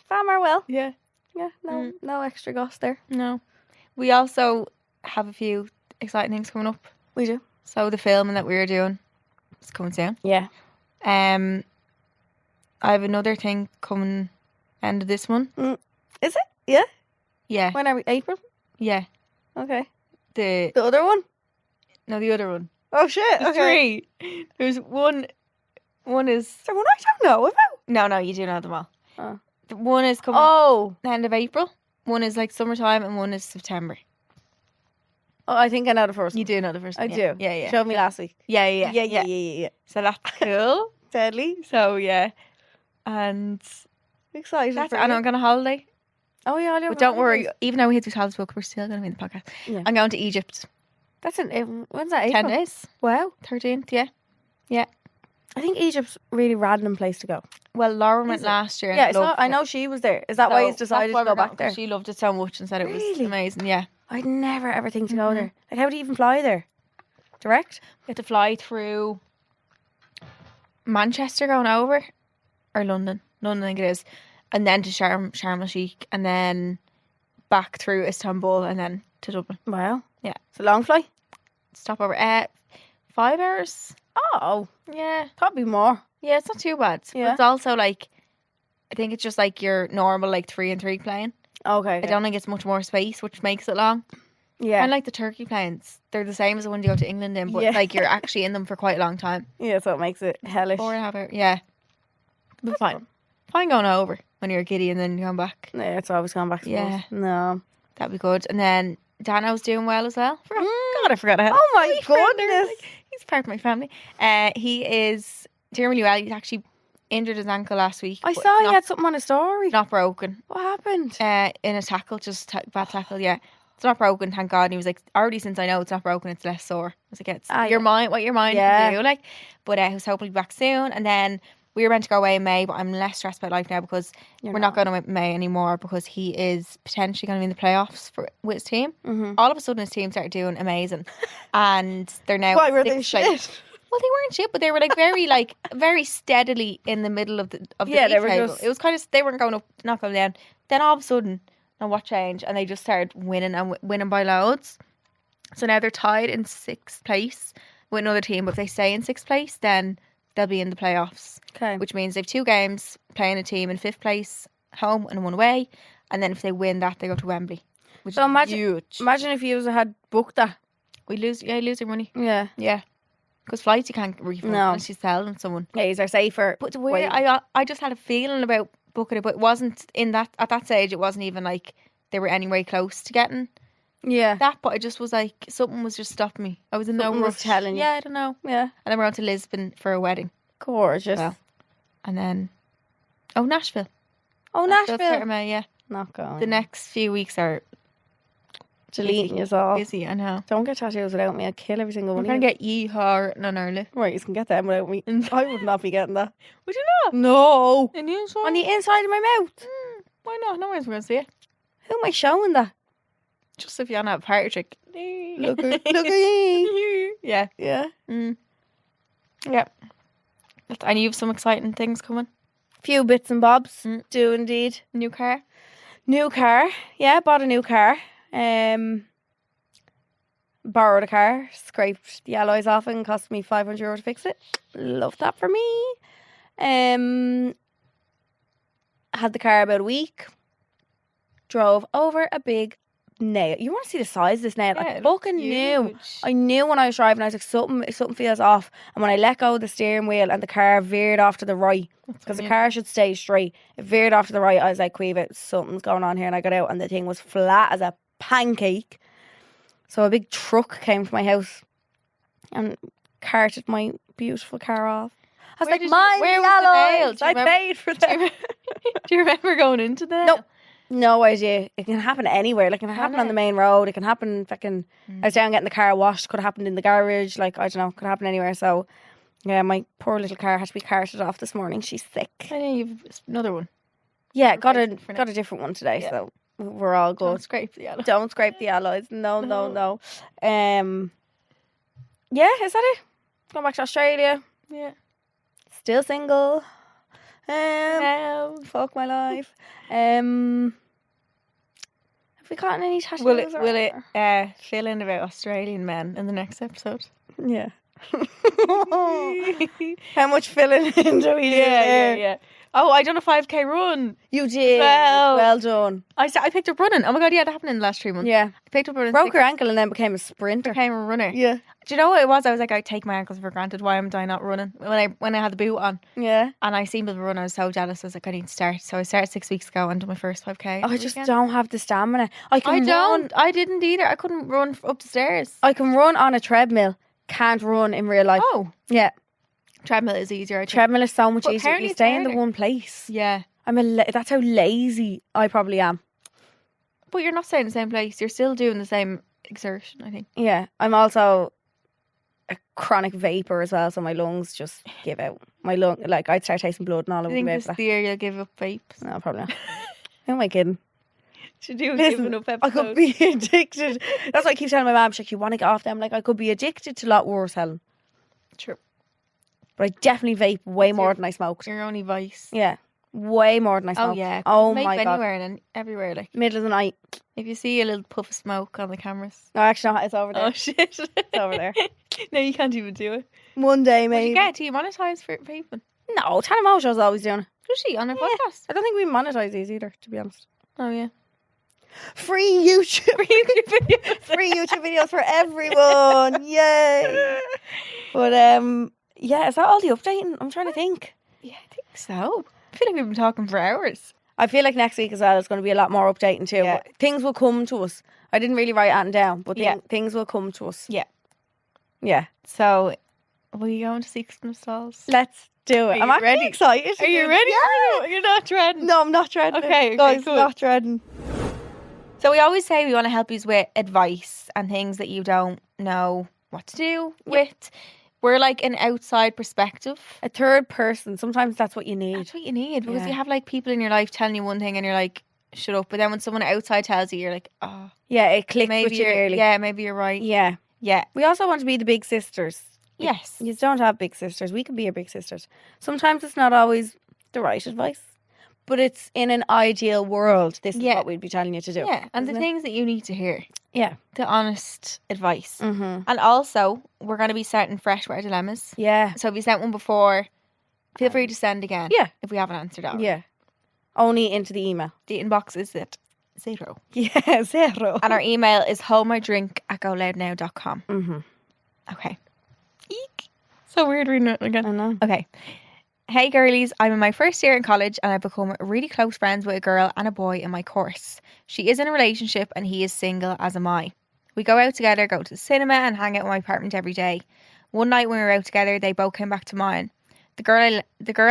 Farmer well. Yeah. Yeah. No extra goss there. No. We also have a few exciting things coming up. We do. So the filming that we were doing is coming soon. Yeah. I have another thing coming end of this month. Is it? Yeah. Yeah. When are we? April? Yeah. Okay. The other one? No, the other one. Oh shit. There's okay. 3. There's one. One is. Is there one I don't know about? No, you do know them all. Oh. One is coming. The end of April. One is like summertime, and one is September. Oh, I think I know the first one. You do know the first one. I do. Yeah. Showed me last week. Yeah. So that's cool. Deadly. So yeah, and excited. And I'm going on holiday. Oh yeah, but don't worry. Even though we hit these holidays book, we're still going to be in the podcast. Yeah. I'm going to Egypt. That's when's that? April? 10 days. Wow. 13th. Yeah. I think Egypt's a really random place to go. Well, Lauren went last year. Yeah, I know she was there. Is that why you decided to go back there? She loved it so much and said it was amazing. Yeah. I'd never ever think to go there. Like, how do you even fly there? Direct? You have to fly through Manchester going over, or London. London, I think it is, and then to Sharm el Sheikh, and then back through Istanbul, and then to Dublin. Wow. Yeah. It's a long flight. Stop over. 5 hours. Oh. Yeah. Probably more. Yeah, it's not too bad. Yeah. But it's also like, I think it's just like your normal like 3 and 3 plane. Okay. I don't think it's much more space, which makes it long. Yeah. And like the Turkey planes, they're the same as the ones you go to England in, but like you're actually in them for quite a long time. Yeah, so it makes it hellish. 4.5 hours. Yeah. But fine. Fine going over when you're a kiddie and then going back. Yeah, it's always going back to Yeah. No. That'd be good. And then Dano's doing well as well. God, I forgot. Oh my goodness. He's part of my family. He is doing really well. He's actually injured his ankle last week. I saw he had something on his story. Not broken. What happened? In a tackle, just bad tackle, yeah. It's not broken, thank God. And he was like, already since I know it's not broken, it's less sore. I was like, it's your mind, what your mind can do. Like, but he was hopefully back soon. And then we were meant to go away in May, but I'm less stressed about life now because we're not going to May anymore because he is potentially going to be in the playoffs with his team. Mm-hmm. All of a sudden, his team started doing amazing, and they're now. Why were they shit? Well, they weren't shit, but they were very steadily in the middle of the league they were table. just... It was kind of, they weren't going up, not going down. Then all of a sudden, now what changed? And they just started winning and winning by loads. So now they're tied in 6th place with another team. But if they stay in 6th place, then they'll be in the playoffs. Okay. Which means they have 2 games playing a team in 5th place home and 1 away. And then if they win that, they go to Wembley. Which is huge. Imagine if you had booked that. We lose your money. Yeah. Yeah. Because flights you can't refund unless you sell them someone. Yeah, these are safer. But the way I just had a feeling about booking it, but it wasn't at that stage. It wasn't even like they were anywhere close to getting that. But I just was like, something was just stopping me. I was in no rush. Telling you. Yeah, I don't know. Yeah, and then we're on to Lisbon for a wedding. Gorgeous. Well, and then Nashville. Nashville. May, yeah. Not going. The next few weeks are deleting us all. Busy, I know. Don't get tattoos without me. I'll kill every single one. I'm going to get yeehaw written on our lip. Right, you can get them without me. I would not be getting that. Would you not? No. On the inside? On the inside of my mouth. Why not? No one's going to see it. Who am I showing that? Just if you want to have a party trick. Look at me. Yeah. Yeah. Yeah. And you have some exciting things coming? Few bits and bobs. Do indeed. New car? Yeah, bought a new car. Borrowed a car, scraped the alloys off it and cost me €500 to fix it. Love that for me. Had the car about a week. Drove over a big nail. You want to see the size of this nail? Yeah, I it fucking looks knew. huge. I knew when I was driving. I was like, something feels off. And when I let go of the steering wheel and the car veered off to the right, because the car should stay straight, it veered off to the right. I was like, Queeva, something's going on here. And I got out, and the thing was flat as a pancake. So a big truck came to my house and carted my beautiful car off. I was like, where was the nail? I paid for that. Do you remember going into the nail? Nope. No idea. It can happen anywhere. Like, it can happen on the main road. It can happen fucking... I was down getting the car washed. Could have happened in the garage. Like, I don't know. Could happen anywhere. So, yeah, my poor little car had to be carted off this morning. She's sick. I know you've another one. Yeah, got a different one today. Yeah. So, we're all good. Don't scrape the alloy. Don't scrape the alloys. No. Yeah, is that it? Going back to Australia. Yeah. Still single. Fuck my life. Have we gotten any tattoos? Will it fill in about Australian men in the next episode? Yeah. How much filling in do we do? Yeah. Oh, I done a 5k run. You did. Well done. I picked up running. Oh my god, yeah, that happened in the last 3 months. Yeah. I picked up running. Broke her ankle and then became a sprinter. Became a runner. Yeah. Do you know what it was? I was like, I take my ankles for granted. Why am I not running? When I had the boot on. Yeah. And I seen people run, I was so jealous. I was like, I need to start. So I started 6 weeks ago and did my first 5k. I just don't have the stamina. I didn't either. I couldn't run up the stairs. I can run on a treadmill. Can't run in real life. Oh. Yeah. Treadmill is easier. Treadmill is so much But easier. apparently You it's stay in the harder. one place. Yeah. That's how lazy I probably am. But you're not staying in the same place. You're still doing the same exertion, I think. Yeah. I'm also a chronic vapor as well, so my lungs just give out. I'd start tasting blood and all I over think the this place. year you'll give up vapes. No, probably not. Who am I kidding? Should do a Listen, giving up I episode. could be addicted. That's why I keep telling my mum, she's like, you want to get off them? Like, I could be addicted to a lot worse, Helen. True. But I definitely vape way more than I smoked. Your only vice. Yeah. Way more than I smoked. Oh yeah. Oh Vape my God. anywhere and everywhere. Like Middle of the night. if you see a little puff of smoke on the cameras. No, actually not. It's over there. Oh shit. It's over there. No, you can't even do it. One day, Will maybe. you get demonetized for vaping? No, Tana Mojo's always doing it. Does she on her podcast? I don't think we monetize these either, to be honest. Oh yeah. Free YouTube videos. Free YouTube videos for everyone. Yay. But yeah, is that all the updating? I'm trying to think. Yeah, I think so. I feel like we've been talking for hours. I feel like next week as well is going to be a lot more updating too. Yeah. But things will come to us. I didn't really write anything down, but Yeah. things will come to us. Yeah. Yeah. So, will you go into Secret Stalls? Let's do it. Are I'm you actually ready? excited. Are you ready? Yeah. You're not dreading. No, I'm not dreading. Okay, Guys, good. not dreading. So we always say we want to help you with advice and things that you don't know what to do with. We're like an outside perspective. A third person. Sometimes that's what you need. That's what you need because Yeah. you have like people in your life telling you one thing and you're like, shut up. But then when someone outside tells you, you're like, oh, Yeah, it clicks maybe with you you're, nearly. yeah, maybe you're right. Yeah. Yeah. We also want to be the big sisters. Yes. You don't have big sisters. We can be your big sisters. Sometimes it's not always the right advice, but it's in an ideal world. This is Yeah. what we'd be telling you to do. Yeah. And the isn't it? things that you need to hear. Yeah. The honest advice. Mm-hmm. And also, we're going to be starting fresh with our dilemmas. Yeah. So if you sent one before, feel free to send again. Yeah. If we haven't answered it. Yeah. Only into the email. The inbox is at 0. Yeah, 0. And our email is holdmydrink@goloudnow.com. Mm-hmm. Okay. Eek. So weird reading it again. I know. Okay. Hey girlies, I'm in my first year in college and I've become really close friends with a girl and a boy in my course. She is in a relationship and he is single, as am I. We go out together, go to the cinema and hang out in my apartment every day. One night when we were out together, they both came back to mine. The girl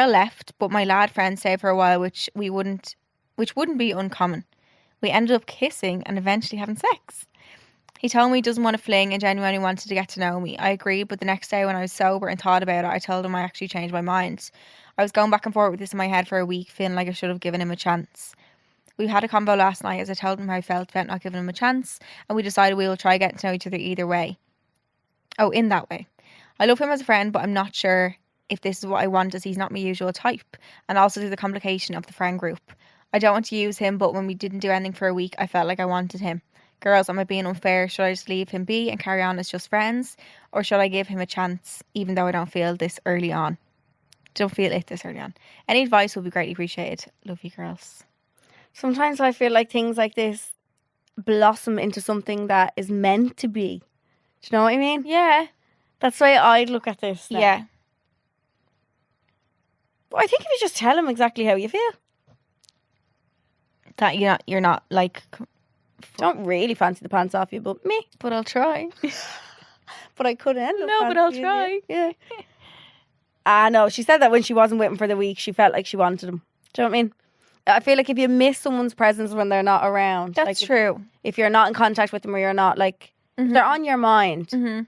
left, but my lad friend stayed for a while, which wouldn't be uncommon. We ended up kissing and eventually having sex. He told me he doesn't want to fling and genuinely wanted to get to know me. I agreed, but the next day when I was sober and thought about it, I told him I actually changed my mind. I was going back and forth with this in my head for a week, feeling like I should have given him a chance. We had a convo last night as I told him how I felt about not giving him a chance, and we decided we will try getting to know each other either way. Oh, in that way. I love him as a friend, but I'm not sure if this is what I want, as he's not my usual type, and also there's the complication of the friend group. I don't want to use him, but when we didn't do anything for a week, I felt like I wanted him. Girls, am I being unfair? Should I just leave him be and carry on as just friends? Or should I give him a chance, even though I don't feel this early on? Don't feel it this early on. Any advice will be greatly appreciated. Love you, girls. Sometimes I feel like things like this blossom into something that is meant to be. Do you know what I mean? Yeah. That's the way I'd look at this now. Yeah. But I think if you just tell him exactly how you feel. That you're not like... Don't really fancy the pants off you, but me. But I'll try. But I could end up No, but I'll fancying try. you. Yeah. No, she said that when she wasn't with him for the week, she felt like she wanted him. Do you know what I mean? I feel like if you miss someone's presence when they're not around. That's like true. If you're not in contact with them or you're not like... Mm-hmm. They're on your mind. Mm-hmm.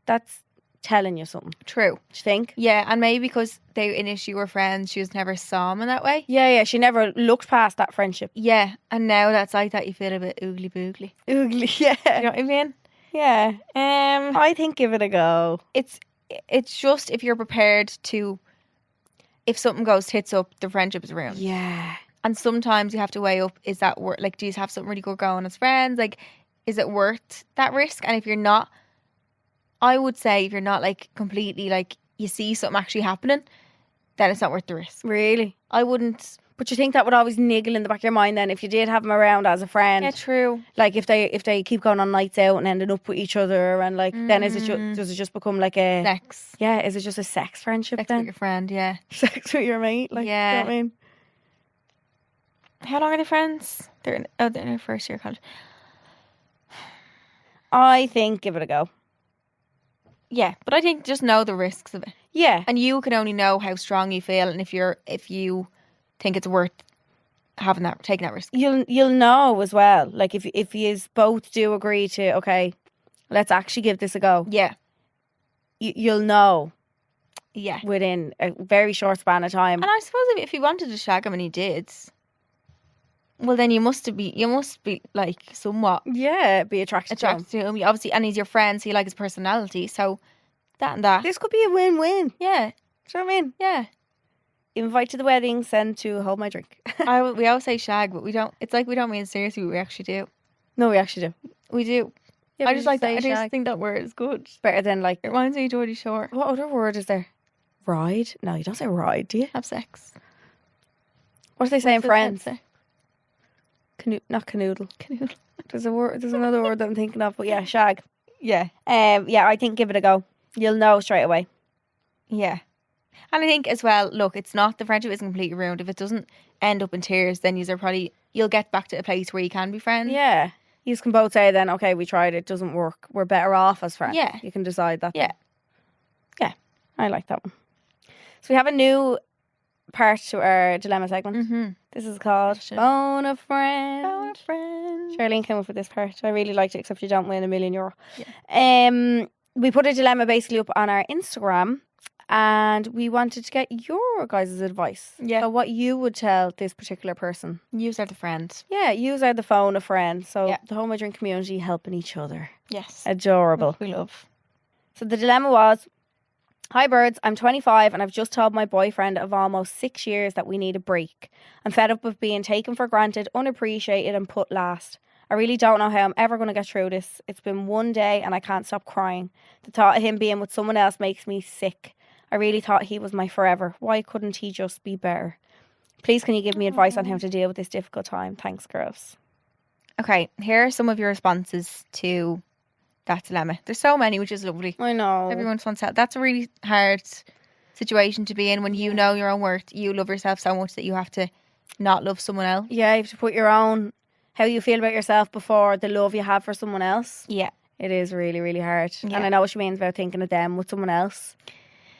That's telling you something. True. Do you think? Yeah, and maybe because they initially were friends, she just never saw him in that way. Yeah. She never looked past that friendship. Yeah, and now that's like that, you feel a bit oogly boogly. Oogly, yeah. You know what I mean? Yeah. I think give it a go. It's just if you're prepared to, if something goes tits up, the friendship is ruined. Yeah. And sometimes you have to weigh up, is that worth, like, do you have something really good going as friends? Like, is it worth that risk? And if you're not, I would say if you're not like completely like you see something actually happening, then it's not worth the risk. Really? I wouldn't. But you think that would always niggle in the back of your mind then if you did have them around as a friend? Yeah, true. Like if they keep going on nights out and ending up with each other and like then does it just become like a sex? Yeah, is it just a sex friendship Sex then? with your friend, yeah. Sex with your mate, like yeah. You know what I mean? How long are they friends? They're in their first year of college. I think give it a go. Yeah, but I think just know the risks of it. Yeah. And you can only know how strong you feel and if you think it's worth taking that risk. You'll know as well. Like if you both do agree to, okay, let's actually give this a go. Yeah. You'll know. Yeah. Within a very short span of time. And I suppose if you wanted to shag him and he did, well, then you must be like somewhat be attracted to him. You obviously, and he's your friend, so you like his personality. So that and that. This could be a win-win. Yeah. Do you know what I mean? Yeah. Invite to the wedding, send to hold my drink. We always say shag, but we don't. It's like we don't mean it seriously, but we actually do. No, we actually do. We do. Yeah, I just like that. I shag. just think that word is good. Better than like. It reminds me of Geordie Shore. What other word is there? Ride? No, you don't say ride, do you? Have sex. What do they say in Friends? Not canoodle. Canoodle. There's another word that I'm thinking of, but yeah, shag. Yeah. Yeah, I think give it a go. You'll know straight away. Yeah. And I think as well, look, it's not, the friendship isn't completely ruined. If it doesn't end up in tears, then you'll get back to a place where you can be friends. Yeah. You can both say then, okay, we tried it, doesn't work. We're better off as friends. Yeah. You can decide that. Yeah. Yeah. I like that one. So we have a new part to our dilemma segment. Mm-hmm. This is called Phone a Friend. Phone a Friend. Charlene came up with this part. I really liked it, except you don't win €1 million. Yeah. We put a dilemma basically up on our Instagram and we wanted to get your guys' advice. Yeah. So what you would tell this particular person. Yous are the friend. Yeah, yous are the phone a friend. So the Hold My Drink community helping each other. Yes. Adorable. We love. So the dilemma was, hi birds, I'm 25 and I've just told my boyfriend of almost 6 years that we need a break. I'm fed up with being taken for granted, unappreciated and put last. I really don't know how I'm ever going to get through this. It's been one day and I can't stop crying. The thought of him being with someone else makes me sick. I really thought he was my forever. Why couldn't he just be better? Please can you give me advice on how to deal with this difficult time? Thanks, girls. Okay, here are some of your responses to that dilemma. There's so many, which is lovely. I know. Everyone just wants to. That's a really hard situation to be in when you know your own worth. You love yourself so much that you have to not love someone else. Yeah, you have to put your own, how you feel about yourself before the love you have for someone else. Yeah. It is really, really hard. Yeah. And I know what she means about thinking of them with someone else.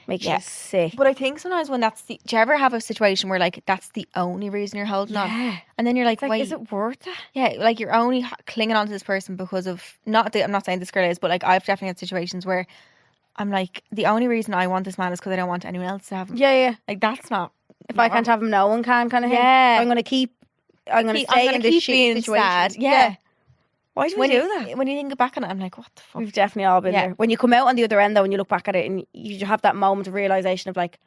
Makes you sick. But I think sometimes when do you ever have a situation where like that's the only reason you're holding on? And then you're like, wait, is it worth it? Yeah, like you're only clinging on to this person because of, I'm not saying this girl is, but like I've definitely had situations where I'm like, the only reason I want this man is because I don't want anyone else to have him. Yeah. Like that's not. If I can't have him, no one can kind of thing. Yeah. I'm going to stay in this shit situation. Sad. Yeah. Why do we do that? When you think back on it, I'm like, what the fuck? We've definitely all been there. When you come out on the other end though, and you look back at it and you have that moment of realisation of like,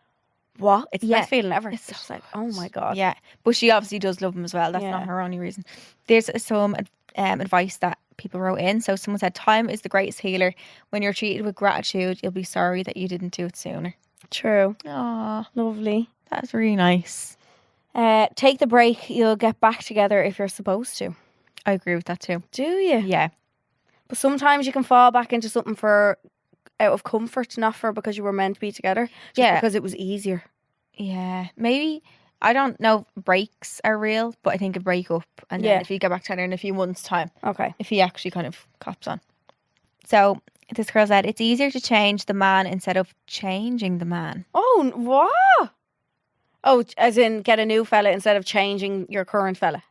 what? It's the best feeling ever. It's just like, oh my God. Yeah. But she obviously does love him as well. That's not her only reason. There's some advice that people wrote in. So someone said, time is the greatest healer. When you're treated with gratitude, you'll be sorry that you didn't do it sooner. True. Aw. Lovely. That's really nice. Take the break. You'll get back together if you're supposed to. I agree with that too. Do you? Yeah. But sometimes you can fall back into something out of comfort, not for because you were meant to be together, just because it was easier. Yeah. Maybe, I don't know if breaks are real, but I think a breakup, and then if you get back together in a few months' time, if he actually kind of cops on. So this girl said, it's easier to change the man instead of changing the man. Oh, what? Oh, as in get a new fella instead of changing your current fella.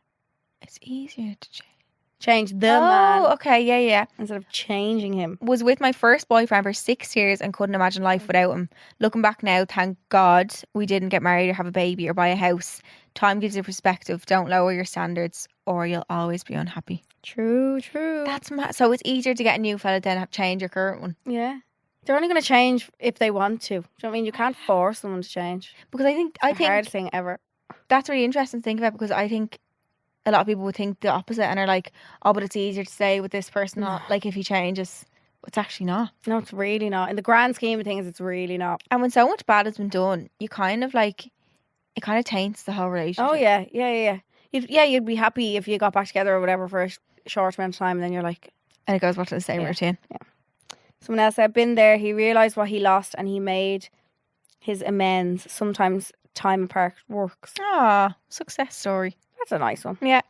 It's easier to change the man. Oh, okay, yeah. Instead of changing him. Was with my first boyfriend for 6 years and couldn't imagine life without him. Looking back now, thank God we didn't get married or have a baby or buy a house. Time gives you perspective. Don't lower your standards or you'll always be unhappy. True. That's mad. So it's easier to get a new fella than change your current one. Yeah. They're only going to change if they want to. Do you know what I mean? You can't force someone to change. Because I think the hardest thing ever. That's really interesting to think about, because I think a lot of people would think the opposite and are like, oh, but it's easier to stay with this person, like if he changes. It's actually not. No, it's really not. In the grand scheme of things, it's really not. And when so much bad has been done, you kind of like, it kind of taints the whole relationship. Oh, yeah. You'd be happy if you got back together or whatever for a short amount of time, and then you're like... And it goes back to the same routine. Yeah. Someone else said, been there, he realised what he lost and he made his amends. Sometimes time apart works. Ah, success story. That's a nice one. Yeah,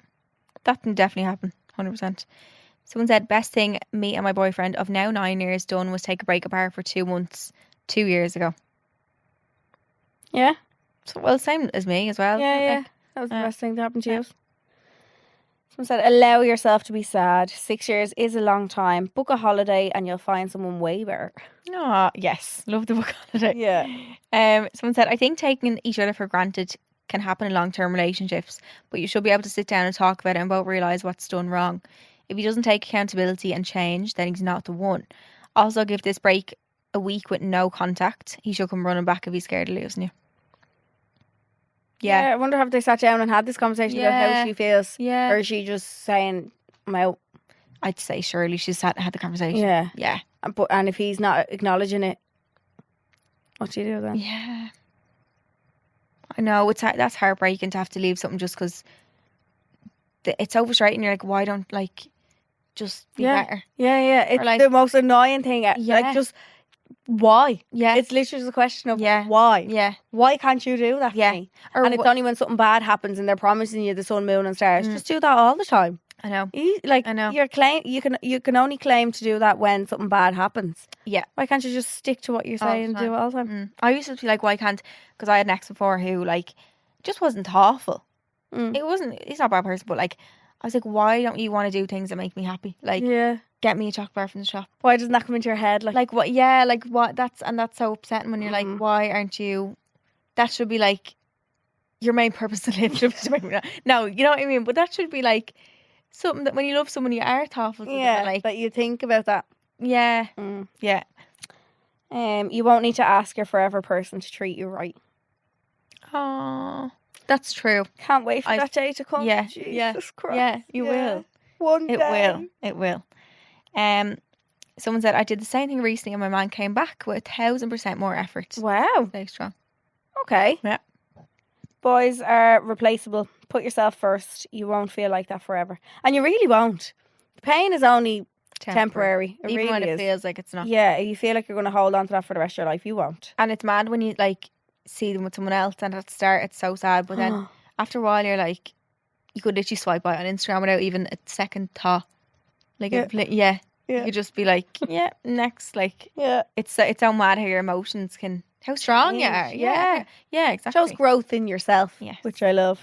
that can definitely happen, 100%. Someone said, best thing me and my boyfriend of now 9 years done was take a break apart for 2 months 2 years ago. Yeah. So, well, same as me as well. Yeah. That was the best thing that happened to you. Someone said, allow yourself to be sad. 6 years is a long time. Book a holiday and you'll find someone way better. Oh, yes. Love the book holiday. Yeah. Someone said, I think taking each other for granted can happen in long-term relationships, but you should be able to sit down and talk about it and both realise what's done wrong. If he doesn't take accountability and change, then he's not the one. Also, give this break a week with no contact. He should come running back if he's scared of losing you. Yeah. I wonder, have they sat down and had this conversation about how she feels? Yeah. Or is she just saying, I'm out? I'd say surely she's had the conversation. Yeah. And if he's not acknowledging it, what do you do then? Yeah. I know, that's heartbreaking to have to leave something just because it's so frustrating. You're like, why don't, like, just be better? Yeah. It's like, the most annoying thing. Like, just... Why? Yeah. It's literally just a question of why. Yeah. Why can't you do that for me? And it's only when something bad happens and they're promising you the sun, moon and stars. Just do that all the time. I know. I know. You can only claim to do that when something bad happens. Yeah. Why can't you just stick to what you're saying and do it all the time? I used to be like, why can't... Because I had an ex before who, like, just wasn't thoughtful. He's not a bad person, but, like, I was like, why don't you want to do things that make me happy? Like, get me a chocolate bar from the shop. Why doesn't that come into your head? Like what? Yeah, like what? That's so upsetting when you're like, why aren't you? That should be like your main purpose to live. No, you know what I mean. But that should be like something that when you love someone, you are thoughtful. Yeah, like that you think about that. Yeah, yeah. You won't need to ask your forever person to treat you right. Oh, that's true. Can't wait for that day to come. Yeah, Jesus Christ. Yeah, you will. One day. It will. Someone said, I did the same thing recently and my man came back with 1,000% more effort. Wow. Very strong. Okay. Yeah. Boys are replaceable. Put yourself first. You won't feel like that forever. And you really won't. The pain is only temporary. It Even really when is. It feels like it's not. Yeah, you feel like you're going to hold on to that for the rest of your life. You won't. And it's mad when you like see them with someone else and at the start it's so sad. But then after a while you're like, you could literally swipe by on Instagram without even a second thought. Like, you could just be like, next. Like, it's so mad how your emotions can, how strong you are. Yeah, exactly. Shows growth in yourself, which I love.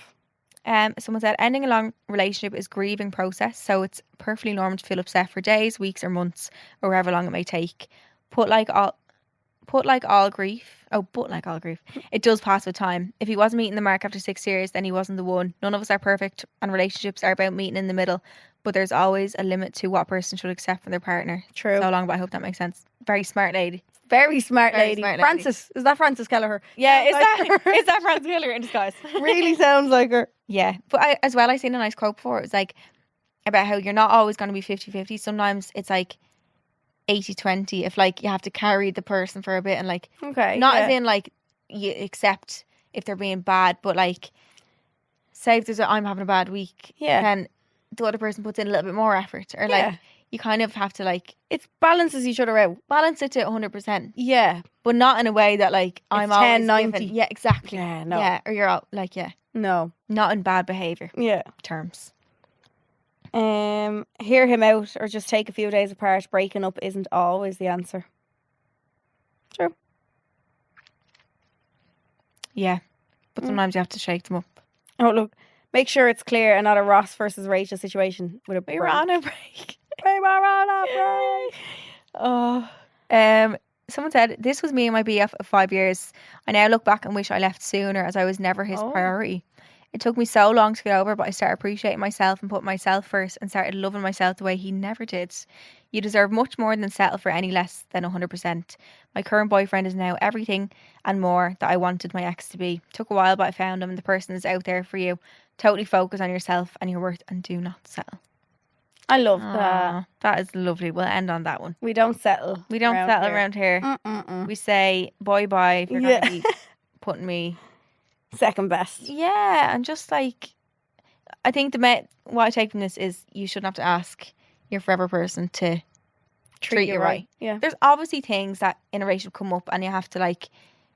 Someone said, ending a long relationship is grieving process, so it's perfectly normal to feel upset for days, weeks, or months, or however long it may take. But like all grief, it does pass with time. If he wasn't meeting the mark after 6 years, then he wasn't the one. None of us are perfect, and relationships are about meeting in the middle. But there's always a limit to what a person should accept from their partner. True. So long, but I hope that makes sense. Very smart lady. Very smart lady. Frances. Is that Frances Kelleher? Yeah, is that Frances Kelleher in disguise? Really sounds like her. Yeah. But I seen a nice quote before. It was like about how you're not always going to be 50-50. Sometimes it's like 80-20 if like you have to carry the person for a bit and like as in like you accept if they're being bad, but like say if I'm having a bad week, then the other person puts in a little bit more effort, or like you kind of have to like it balances each other out. Balance it to 100%. Yeah, but not in a way that like it's I'm always 10-90. giving. Yeah, exactly. Yeah, no. Yeah, or you're out like no, not in bad behavior. Yeah, terms. Hear him out or just take a few days apart. Breaking up isn't always the answer. True. Yeah, but sometimes you have to shake them up. Oh look, make sure it's clear and not a Ross versus Rachel situation with a break. We're on a break. We were on a break. Oh, someone said this was me and my BF of 5 years. I now look back and wish I left sooner, as I was never his priority. It took me so long to get over, but I started appreciating myself and put myself first and started loving myself the way he never did. You deserve much more than settle for any less than 100%. My current boyfriend is now everything and more that I wanted my ex to be. Took a while, but I found him, and the person is out there for you. Totally focus on yourself and your worth and do not settle. I love that. That is lovely. We'll end on that one. We don't settle. We don't settle around here. We say bye-bye if you're going to be putting me... second best. Yeah, and just like... I think what I take from this is you shouldn't have to ask your forever person to treat you right. Yeah. There's obviously things that in a relationship come up and you have to like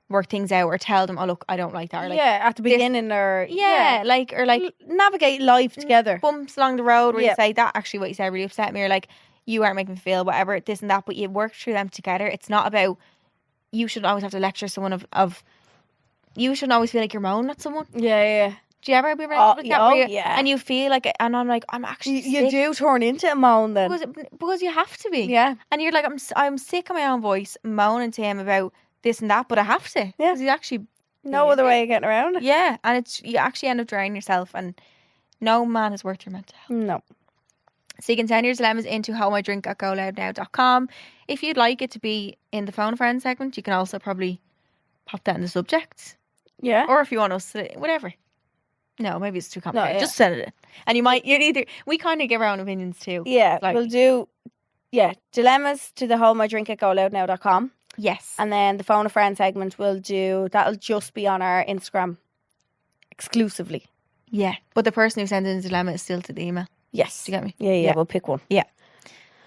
work things out or tell them, oh look, I don't like that. Or like, at the beginning or like navigate life together. Bumps along the road where you say that actually what you said really upset me, or like you aren't making me feel whatever, this and that, but you work through them together. It's not about you shouldn't always have to lecture someone of you shouldn't always feel like you're moaning at someone. Yeah. Do you ever be around like that? Yeah. And you feel like, and I'm like, I'm actually you sick. do turn into a moan then. Because you have to be. Yeah. And you're like, I'm sick of my own voice moaning to him about this and that, but I have to. Yeah. Because he's actually... No other way of getting around it. Yeah. And you actually end up draining yourself, and no man is worth your mental health. No. So you can send your dilemmas into howmydrink@GoLoudNow.com. If you'd like it to be in the phone friend segment, you can also probably pop that in the subject. Yeah. Or if you want us to, whatever. No, maybe it's too complicated. No, yeah. Just send it in. And we kind of give our own opinions too. Yeah. Like, we'll do, dilemmas to the howmydrink@GoLoudNow.com. Yes. And then the phone a friend segment that'll just be on our Instagram exclusively. Yeah. But the person who sends in the dilemma is still to the email. Yes. Do you get me? Yeah. We'll pick one. Yeah.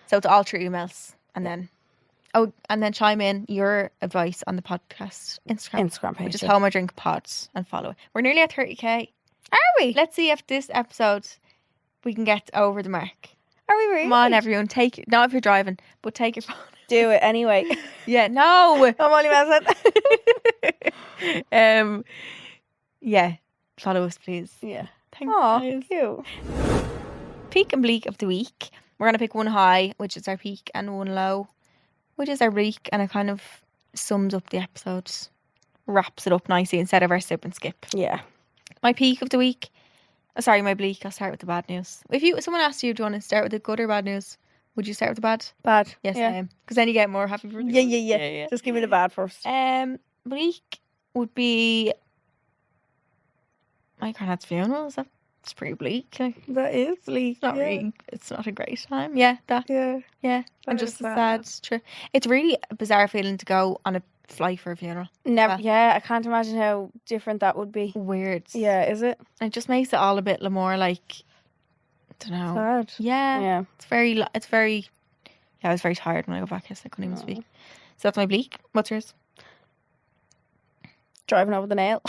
So it's all through emails. And then chime in your advice on the podcast Instagram page. Which is How My Drink Pods, and follow it. We're nearly at 30k. Are we? Let's see if this episode we can get over the mark. Are we really? Come on, everyone. Not if you're driving, but take your phone. Do it anyway. Yeah, no. I'm only messing. Yeah. Follow us, please. Yeah. Thanks, guys. Cute. Peak and bleak of the week. We're going to pick one high, which is our peak, and one low, which is our bleak, and it kind of sums up the episode, wraps it up nicely instead of our sip and skip. Yeah. My peak of the week. My bleak. I'll start with the bad news. If someone asked you, do you want to start with the good or bad news? Would you start with the bad? Bad. Yes, I am. Because then you get more happy birthday. Yeah. Just give me the bad first. Bleak would be my granddad's funeral. It's pretty bleak. That is bleak. It's not really. It's not a great time. Yeah, that. Yeah. And just a sad trip. It's really a bizarre feeling to go on a flight for a funeral. Never. Yeah, I can't imagine how different that would be. Weird. Yeah, is it? And it just makes it all a bit more like, I don't know. Sad. Yeah. It's very. Yeah, I was very tired when I got back. Yes, I couldn't even speak. So that's my bleak. What's yours? Driving over the nail.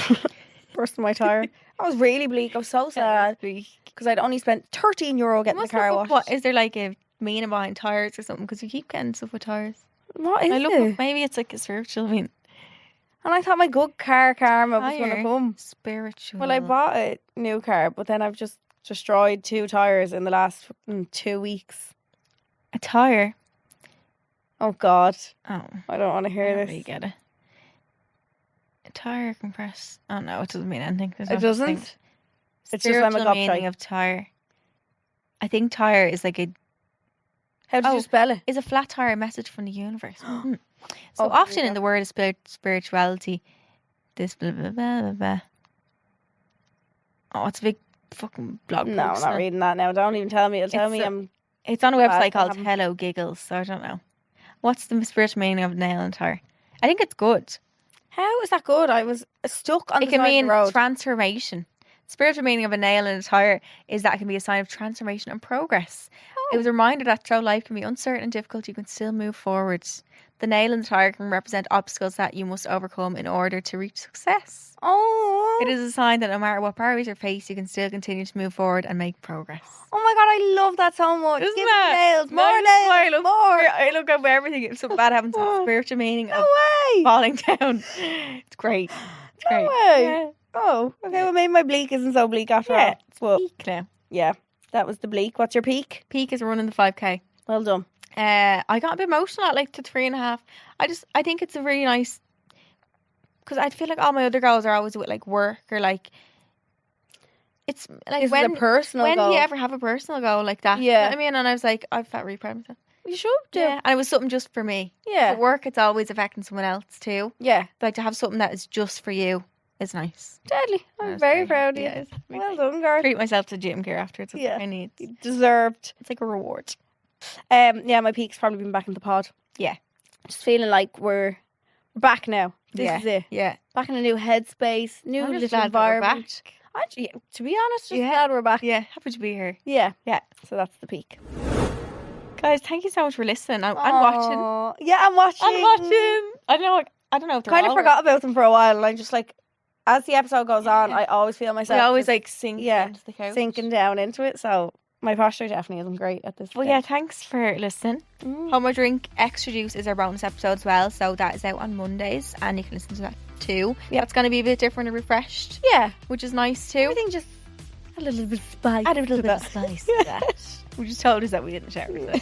Bursting my tyre. I was really bleak. I was so sad. Because I'd only spent €13 getting the car washed. What is there like a meaning behind tyres or something? Because you keep getting stuff with tyres. What is it? Maybe it's like a spiritual meaning. And I thought my good car karma was going to come. Spiritual. Well, I bought a new car, but then I've just destroyed 2 tyres in the last 2 weeks. A tyre? Oh, God. Oh. I don't want to hear this. You get it. A tyre compressed. Oh, no, it doesn't mean anything. It doesn't? It's just I'm a meaning of tyre. I think tyre is like a... How did you spell it? Is a flat tyre a message from the universe? So often in the word of spirituality, this blah, blah, blah, blah, blah. Oh, it's a big fucking blog post. No, I'm not reading that now. Don't even tell me. It's on a website called Hello Giggles, so I don't know. What's the spiritual meaning of nail and tyre? I think it's good. How is that good? I was stuck on the side of the road. It can mean transformation. Spiritual meaning of a nail in a tire is that it can be a sign of transformation and progress. It was a reminder that though life can be uncertain and difficult, you can still move forward. The nail in the tire can represent obstacles that you must overcome in order to reach success. Oh. It is a sign that no matter what barriers you face, you can still continue to move forward and make progress. Oh my God, I love that so much. Isn't Give it? me nails, more nails, more. I look over everything. If something bad happens, the spiritual meaning of falling down. It's great. It's great. No way. Yeah. Oh, okay. Well, maybe my bleak isn't so bleak after all. It's peak now. Yeah, that was the bleak. What's your peak? Peak is running the 5K. Well done. I got a bit emotional at like the 3.5. I think it's a really nice, because I feel like all my other goals are always with like work or like, it's like This is a personal when goal. do you ever have a personal goal like that? Yeah. You know what I mean? And I was like, I felt really proud of myself. You should do. Yeah. And it was something just for me. Yeah. At work, it's always affecting someone else too. Yeah. Like to have something that is just for you is nice. Deadly. I I'm was very proud of you. Yeah, Well done, girl. Treat myself to gym gear afterwards. That's what I need. You deserved. It's like a reward. Yeah, my peak's probably been back in the pod. Yeah. Just feeling like we're back now. This is it. Yeah. Back in a new headspace, new I'm just little glad that we're environment. To be honest, just glad we're back. Yeah. Happy to be here. Yeah. Yeah. So that's the peak. Guys, thank you so much for listening and watching. Yeah, I'm watching. I don't know if they're Kind of all forgot about them for a while, and I just like, as the episode goes on, I always feel myself. I always just, like sink into the couch. sinking down into it. So my posture definitely isn't great at this Well, stage. yeah, thanks for listening. Hold My Drink Extra Juice is our bonus episode as well, so that is out on Mondays, and you can listen to that too. Yeah, it's going to be a bit different and refreshed. Yeah, which is nice too. Everything just a little bit of spice. Add a little bit of spice to that. We just told us that we didn't share. No,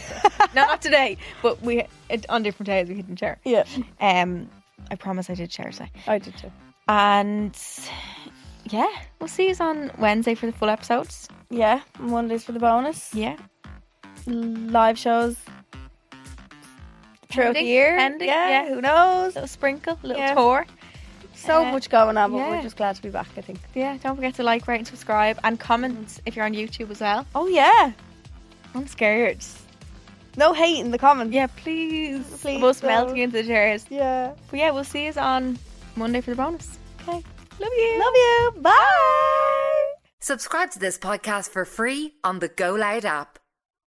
not today, but we on different days we didn't share. Yeah. I promise I did share today. I did too. And yeah, we'll see you on Wednesday for the full episodes. Yeah, Mondays for the bonus. Yeah. Live shows throughout the year. Yeah, who knows? A little sprinkle, a little tour. So much going on, but we're just glad to be back, I think. Yeah, don't forget to like, rate and subscribe and comment if you're on YouTube as well. Oh yeah. I'm scared. No hate in the comments. Yeah, please. Please. Us melting into the chairs. Yeah. But yeah, we'll see you on Monday for the bonus. Okay. Love you. Love you. Bye. Subscribe to this podcast for free on the GoLoud app.